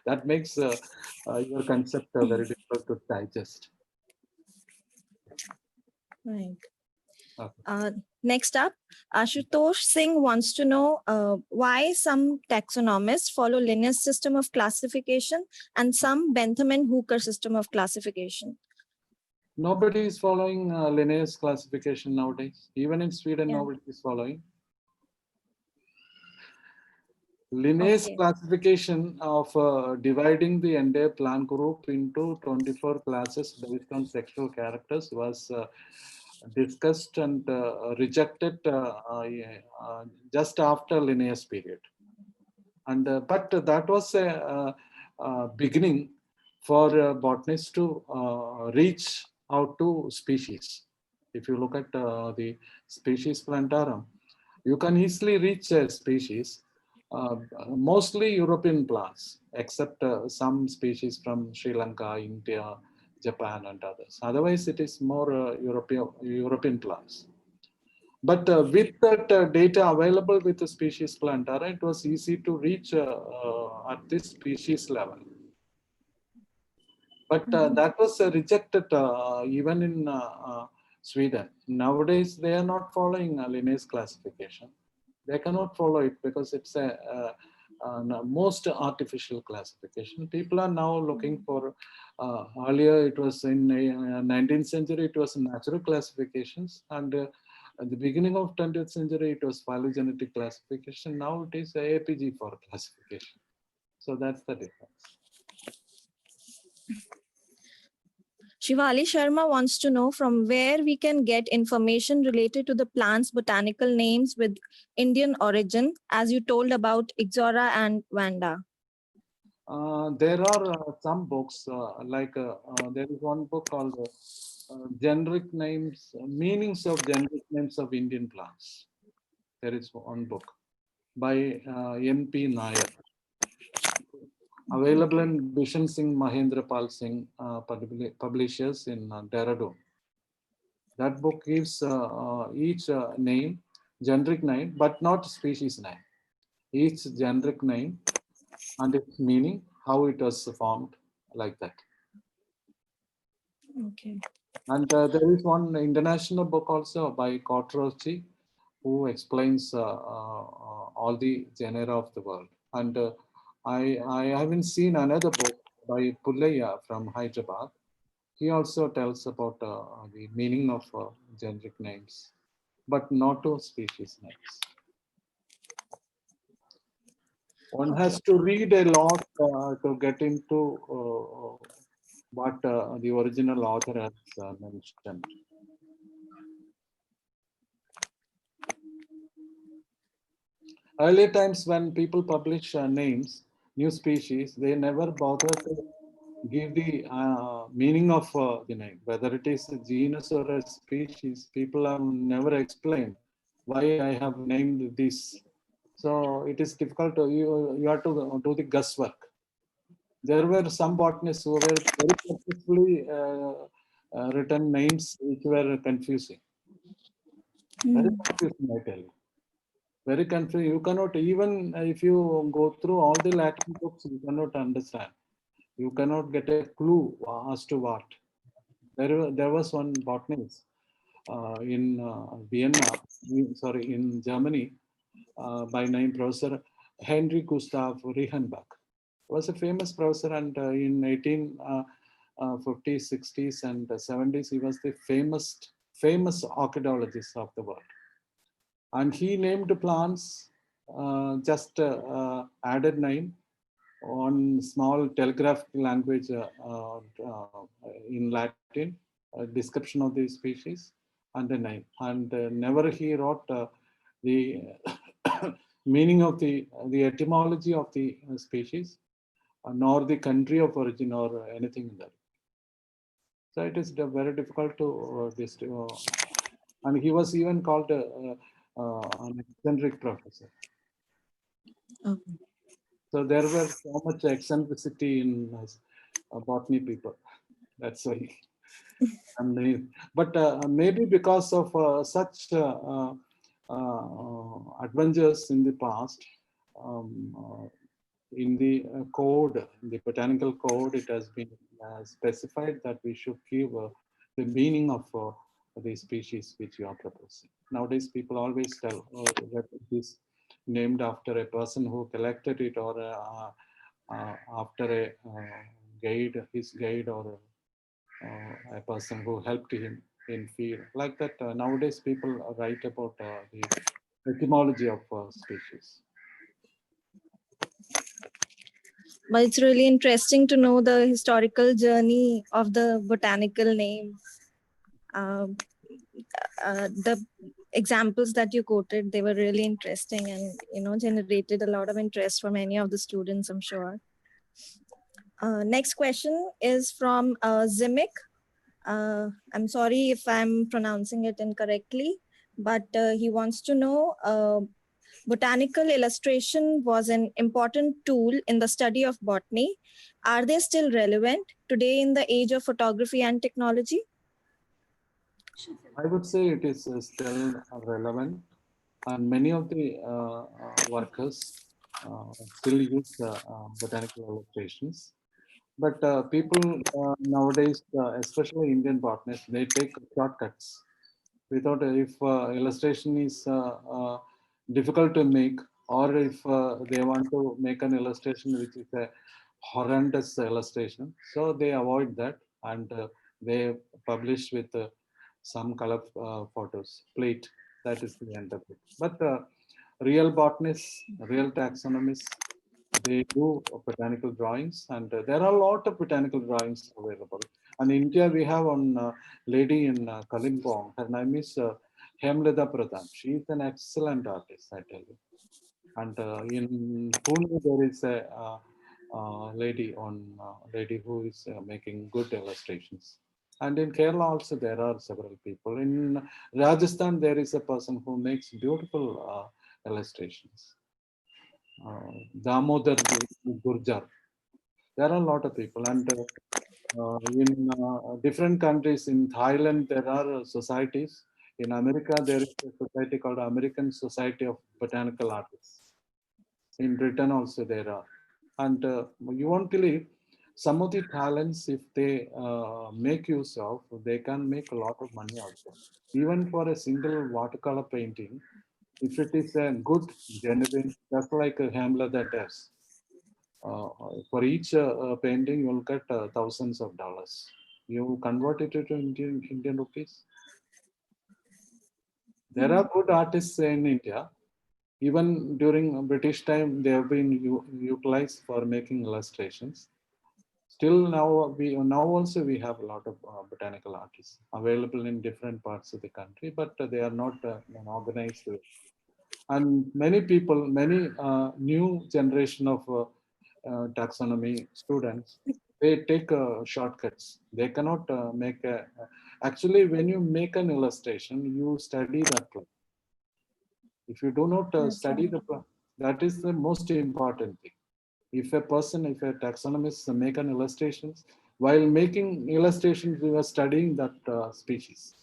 that makes your concept very difficult to digest. Right. Okay. Next up, Ashutosh Singh wants to know why some taxonomists follow Linnaeus system of classification and some Bentham and Hooker system of classification. Nobody is following Linnaeus classification nowadays. Even in Sweden, nobody is following. Linnaeus classification of dividing the entire plant group into 24 classes based on sexual characters was discussed and rejected just after Linnaeus period. And but that was a beginning for botanists to reach out to species. If you look at the species plantarum, you can easily reach a species, mostly European plants, except some species from Sri Lanka, India, Japan, and others. Otherwise, it is more European plants. But with that data available with the species plantara, it was easy to reach at this species level. But that was rejected even in Sweden. Nowadays, they are not following Linnaeus classification. They cannot follow it because it's a most artificial classification. People are now looking for, earlier it was in 19th century, it was natural classifications, and at the beginning of 20th century, it was phylogenetic classification. Now it is APG4 classification. So that's the difference. Shivali Sharma wants to know from where we can get information related to the plant's botanical names with Indian origin, as you told about Ixora and Vanda. There are some books, there is one book called Generic Names, Meanings of Generic Names of Indian Plants. There is one book by M.P. Nair. Available in Bishan Singh Mahendra Pal Singh publishers in Dehradun. That book gives each name, generic name, but not species name. Each generic name and its meaning, how it was formed, like that. Okay. And there is one international book also by Kotroschi, who explains all the genera of the world. And I haven't seen another book by Pullayya from Hyderabad. He also tells about the meaning of generic names, but not to species names. One has to read a lot to get into what the original author has mentioned. Earlier times when people publish names, new species, they never bother to give the meaning of the name, whether it is a genus or a species. People have never explained why I have named this. So it is difficult to, you have to do the guesswork. There were some botanists who were very purposefully written names which were confusing. Very confusing, I tell you. Very confusing. You cannot, even if you go through all the Latin books, you cannot understand. You cannot get a clue as to what. There was one botanist in Vienna, in Germany, by name Professor Henry Gustav Reichenbach. Was a famous professor, and in 1850s, 60s, and 70s, he was the famous orchidologist of the world. And he named plants, just added name on small telegraph language in Latin, description of the species and the name. And never he wrote the meaning of the etymology of the species, nor the country of origin or anything in that. So it is very difficult to and he was even called an eccentric professor. Oh. So there were so much eccentricity in botany people. That's why. But maybe because of such adventures in the past, in the code, in the botanical code, it has been specified that we should give the meaning of the species which you are proposing. Nowadays, people always tell that it is named after a person who collected it, or after a guide, his guide, or a person who helped him in field. Like that, nowadays people write about the etymology of species. But it's really interesting to know the historical journey of the botanical name. The examples that you quoted, they were really interesting, and generated a lot of interest for many of the students, I'm sure. Next question is from Zimik. I'm sorry if I'm pronouncing it incorrectly, but he wants to know, botanical illustration was an important tool in the study of botany. Are they still relevant today in the age of photography and technology? I would say it is still relevant, and many of the workers still use botanical illustrations. But people nowadays, especially Indian botanists, they take shortcuts. Without, if illustration is difficult to make, or if they want to make an illustration which is a horrendous illustration, so they avoid that, and they publish with some color photos, plate. That is the end of it. But real botanists, real taxonomists, they do botanical drawings, and there are a lot of botanical drawings available. And in India, we have one lady in Kalimpong. Her name is Hemleda Pradhan. She is an excellent artist, I tell you. And in Pune, there is a lady who is making good illustrations. And in Kerala also, there are several people. In Rajasthan, there is a person who makes beautiful illustrations. Damodar Gurjar. There are a lot of people, and in different countries, in Thailand, there are societies. In America, there is a society called American Society of Botanical Artists. In Britain also there are. And you won't believe some of the talents, if they make use of, they can make a lot of money also. Even for a single watercolor painting, if it is a good, genuine, just like a Hamlet that does, for each painting, you'll get thousands of dollars. You convert it to Indian rupees. There are good artists in India. Even during British time, they have been utilized for making illustrations. Still now also we have a lot of botanical artists available in different parts of the country, but they are not an organized way. And many people, many new generation of taxonomy students, they take shortcuts. They cannot make a, actually when you make an illustration, you study that plan. If you do not study the plan, that is the most important thing. If a taxonomist make an illustrations, while making illustrations, we are studying that species.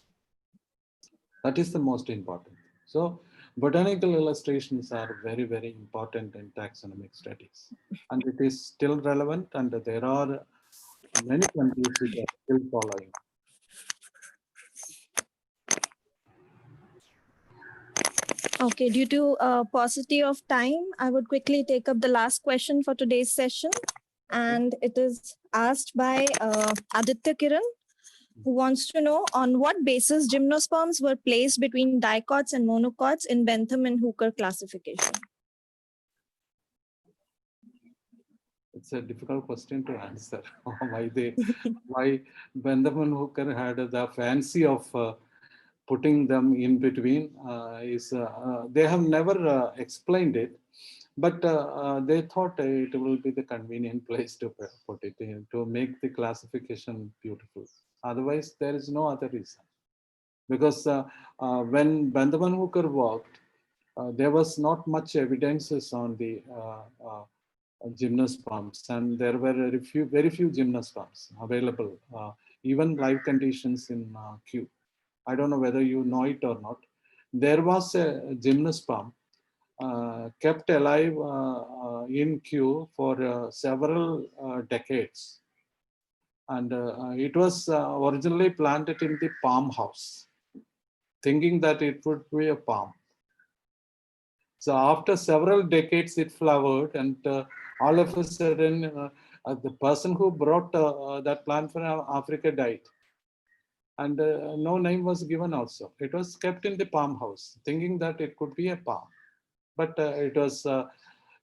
That is the most important. So botanical illustrations are very, very important in taxonomic studies. And it is still relevant, and there are many countries which are still following. Okay, due to paucity of time, I would quickly take up the last question for today's session. And it is asked by Aditya Kiran, who wants to know on what basis gymnosperms were placed between dicots and monocots in Bentham and Hooker classification. It's a difficult question to answer. Why Bentham and Hooker had the fancy of putting them in between they have never explained it, but they thought it will be the convenient place to put it in to make the classification beautiful. Otherwise, there is no other reason. Because when Bentham and Hooker worked, there was not much evidences on the gymnosperms, and there were very few gymnosperms available, even live conditions in Kew. I don't know whether you know it or not. There was a gymnosperm kept alive in Kew for several decades. And it was originally planted in the palm house, thinking that it would be a palm. So after several decades, it flowered, and all of a sudden, the person who brought that plant from Africa died. And no name was given also. It was kept in the palm house, thinking that it could be a palm. But it was,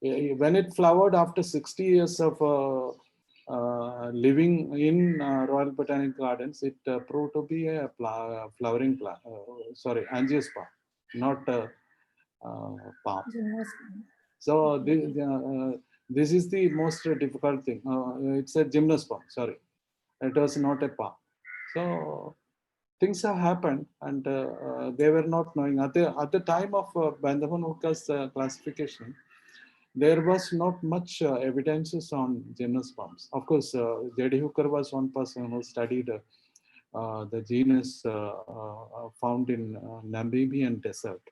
when it flowered after 60 years of living in Royal Botanic Gardens, it proved to be a flowering plant, angiosperm, not palm. So this is the most difficult thing. It's a gymnosperm, sorry. It was not a palm. So things have happened, and they were not knowing. At the time of Bentham and Hooker's classification, there was not much evidences on gymnosperms. Of course, J.D. Hooker was one person who studied the genus found in Namibian desert,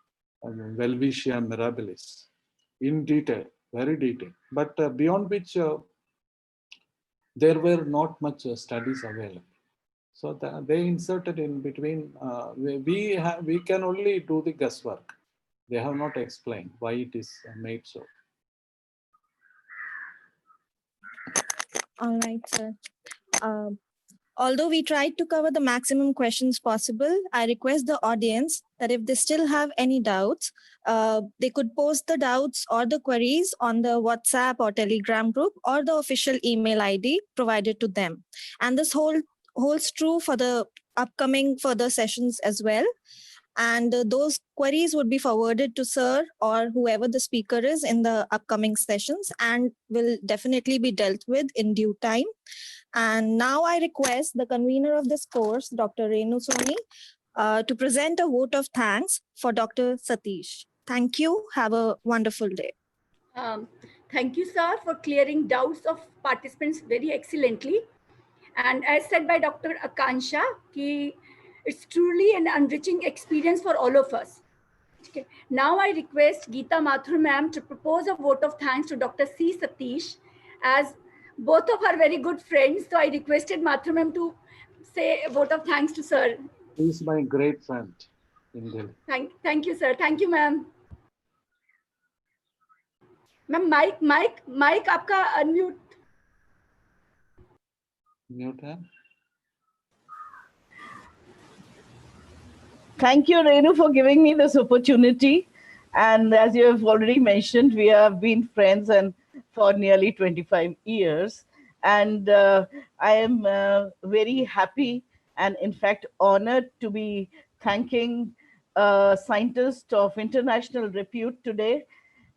Welwitschia mirabilis, in detail, very detailed. But beyond which, there were not much studies available. So they inserted in between. We can only do the guesswork. They have not explained why it is made so. All right, sir. Although we tried to cover the maximum questions possible, I request the audience that if they still have any doubts, they could post the doubts or the queries on the WhatsApp or Telegram group or the official email ID provided to them. And this holds true for the upcoming further sessions as well. And those queries would be forwarded to sir or whoever the speaker is in the upcoming sessions and will definitely be dealt with in due time. And now I request the convener of this course, Dr. Renu Soni, to present a vote of thanks for Dr. Satish. Thank you. Have a wonderful day. Thank you, sir, for clearing doubts of participants very excellently. And as said by Dr. Akansha, it's truly an enriching experience for all of us. Okay. Now I request Geeta Mathur ma'am to propose a vote of thanks to Dr. C. Satish As both of our very good friends, so I requested Matra ma'am to say a vote of thanks to sir. He's my great friend in Delhi. Thank you, sir. Thank you, ma'am. Ma'am, mic आपका unmute. Mute her. Thank you, Renu, for giving me this opportunity. And as you have already mentioned, we have been friends and for nearly 25 years. And I am very happy and, in fact, honored to be thanking a scientist of international repute today.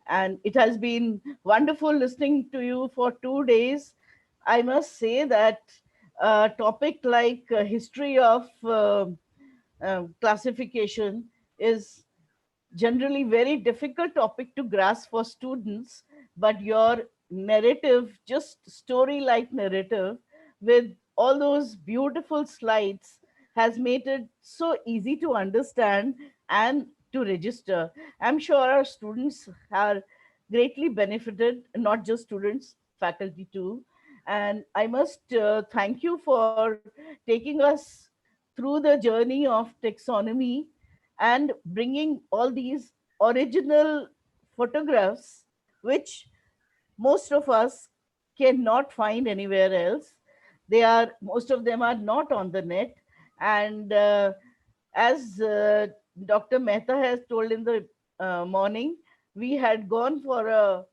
And it has been wonderful listening to you for 2 days. I must say that a topic like history of classification is generally very difficult topic to grasp for students, but your narrative, just story like narrative with all those beautiful slides, has made it so easy to understand and to register. I'm sure our students are greatly benefited, not just students, faculty too. And I must thank you for taking us through the journey of taxonomy and bringing all these original photographs, which most of us cannot find anywhere else. They are, most of them are not on the net. And as Dr. Mehta has told in the morning, we had gone for a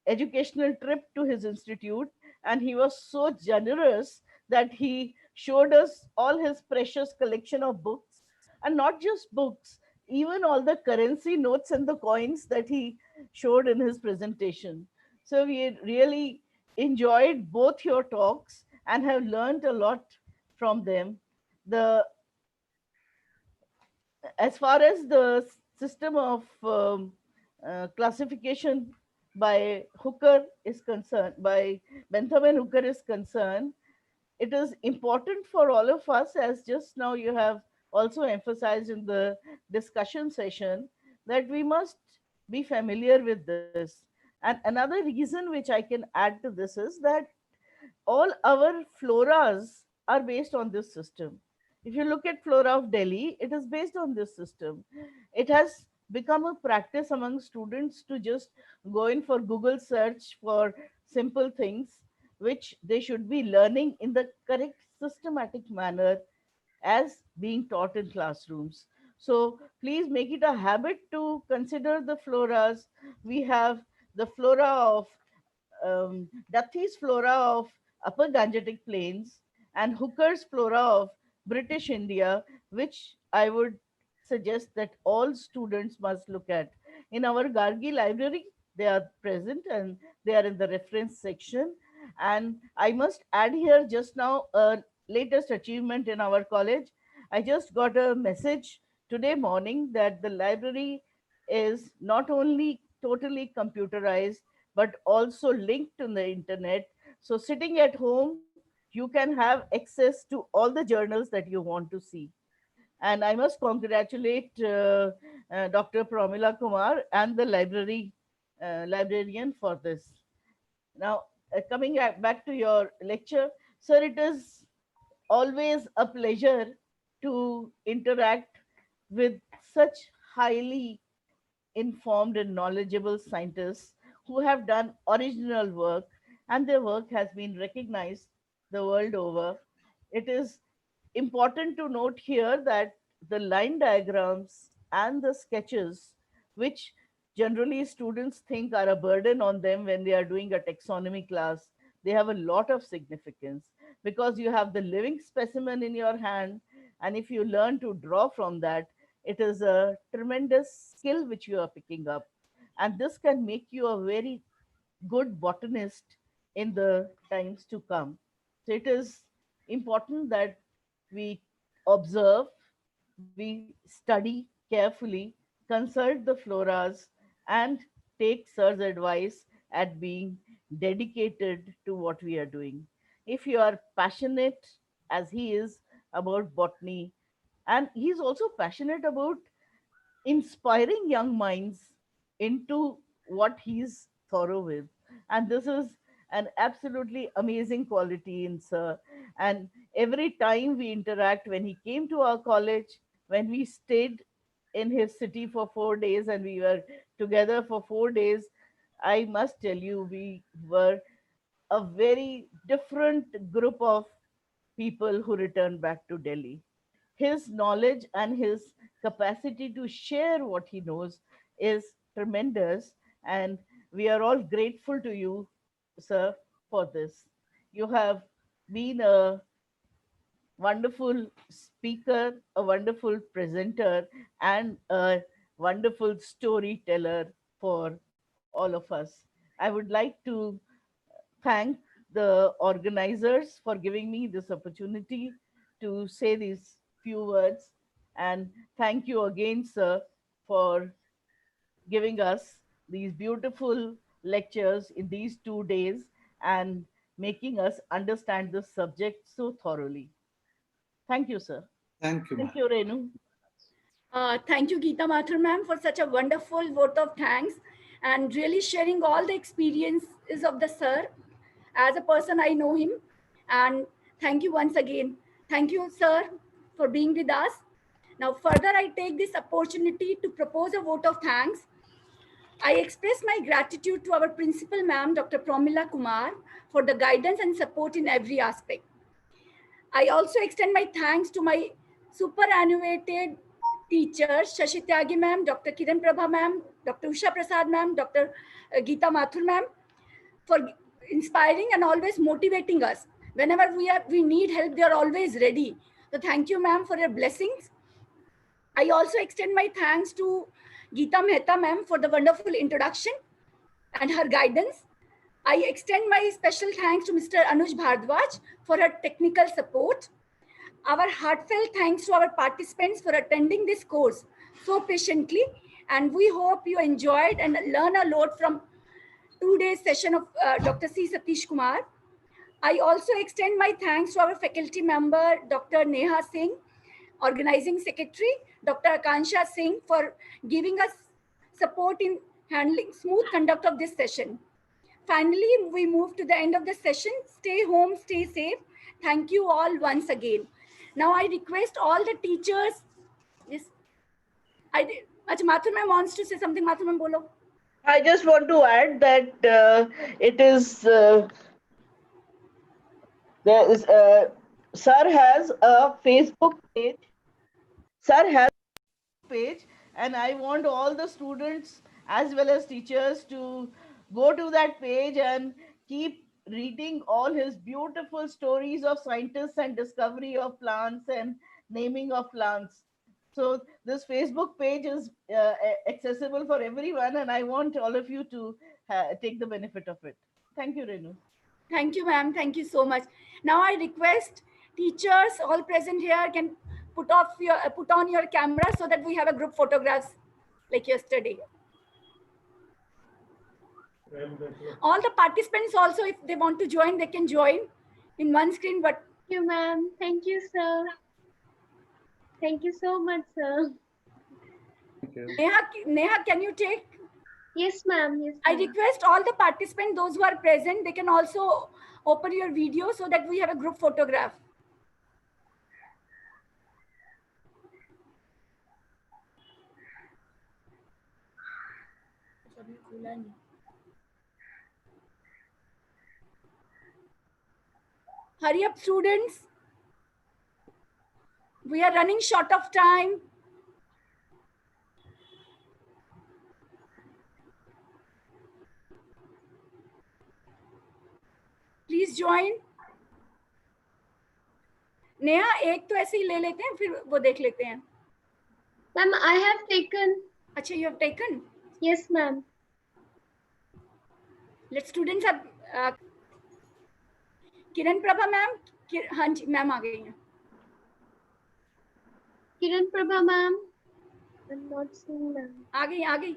educational trip to his institute, and he was so generous that he showed us all his precious collection of books, and not just books, even all the currency notes and the coins that he showed in his presentation. So we really enjoyed both your talks and have learned a lot from them. The As far as the system of classification by Hooker is concerned, by Bentham and Hooker is concerned, it is important for all of us, as just now you have also emphasized in the discussion session, that we must be familiar with this. And another reason which I can add to this is that all our floras are based on this system. If you look at flora of Delhi, it is based on this system. It has become a practice among students to just go in for Google search for simple things, which they should be learning in the correct systematic manner as being taught in classrooms. So please make it a habit to consider the floras. We have the flora of Duthie's flora of Upper Gangetic Plains and Hooker's flora of British India, which I would suggest that all students must look at. In our Gargi library, they are present and they are in the reference section. And I must add here just now a latest achievement in our college. I just got a message today morning that the library is not only totally computerized but also linked to the internet. So sitting at home, you can have access to all the journals that you want to see. And I must congratulate Dr. Pramila Kumar and the librarian for this. Now, coming back to your lecture, sir, it is always a pleasure to interact with such highly informed and knowledgeable scientists who have done original work, and their work has been recognized the world over. It is important to note here that the line diagrams and the sketches, which generally students think are a burden on them when they are doing a taxonomy class, they have a lot of significance because you have the living specimen in your hand. And if you learn to draw from that, it is a tremendous skill which you are picking up. And this can make you a very good botanist in the times to come. So it is important that we observe, we study carefully, consult the floras, and take Sir's advice at being dedicated to what we are doing. If you are passionate, as he is, about botany, and he's also passionate about inspiring young minds into what he's thorough with. And this is an absolutely amazing quality in sir. And every time we interact, when he came to our college, when we stayed in his city for 4 days and we were together for 4 days, I must tell you, we were a very different group of people who returned back to Delhi. His knowledge and his capacity to share what he knows is tremendous. And we are all grateful to you, sir, for this. You have been a wonderful speaker, a wonderful presenter, and a wonderful storyteller for all of us. I would like to thank the organizers for giving me this opportunity to say these few words. And thank you again, sir, for giving us these beautiful lectures in these 2 days and making us understand the subject so thoroughly. Thank you, sir. Thank you. Thank you, Renu. Thank you, Geeta Mathur ma'am, for such a wonderful vote of thanks and really sharing all the experiences of the sir. As a person, I know him. And thank you once again. Thank you, sir, for being with us. Now, further, I take this opportunity to propose a vote of thanks. I express my gratitude to our principal ma'am, Dr. Pramila Kumar, for the guidance and support in every aspect. I also extend my thanks to my superannuated teachers, Shashi Tyagi ma'am, Dr. Kiran Prabha ma'am, Dr. Usha Prasad ma'am, Dr. Geeta Mathur ma'am, for inspiring and always motivating us. Whenever we need help, they are always ready. So thank you, ma'am, for your blessings. I also extend my thanks to Geeta Mehta ma'am for the wonderful introduction and her guidance. I extend my special thanks to Mr. Anuj Bhardwaj for her technical support. Our heartfelt thanks to our participants for attending this course so patiently, and we hope you enjoyed and learn a lot from 2 days session of Dr. C. Satish Kumar. I also extend my thanks to our faculty member, Dr. Neha Singh, organizing secretary, Dr. Akansha Singh, for giving us support in handling smooth conduct of this session. Finally, we move to the end of the session. Stay home, stay safe. Thank you all once again. Now I request all the teachers. Yes, I did. Achha, Mathur ma'am wants to say something. Mathur ma'am, bolo. I just want to add that it is there is sir has a Facebook page. Sir has a page, and I want all the students as well as teachers to go to that page and keep reading all his beautiful stories of scientists and discovery of plants and naming of plants. So this Facebook page is accessible for everyone, and I want all of you to take the benefit of it. Thank you, Renu. Thank you, ma'am. Thank you so much. Now I request teachers all present here can put on your camera so that we have a group photographs like yesterday. All the participants also, if they want to join, they can join in one screen. But Thank you, ma'am. Thank you, sir. Thank you so much, sir. Thank you. Neha, can you take? Yes, ma'am. Yes, I ma'am. request all the participants, those who are present, they can also open your video so that we have a group photograph. Hurry up, students. We are running short of time. Please join. Neha एक तो ऐसे ही ले लेते हैं फिर वो देख लेते हैं. Ma'am, I have taken. अच्छा, you have taken? Yes, ma'am. Let students have. Kiran Prabha ma'am, हाँ जी मैम आ गई हैं. Kiran Prabha, ma'am. I'm not seeing them. आ गई.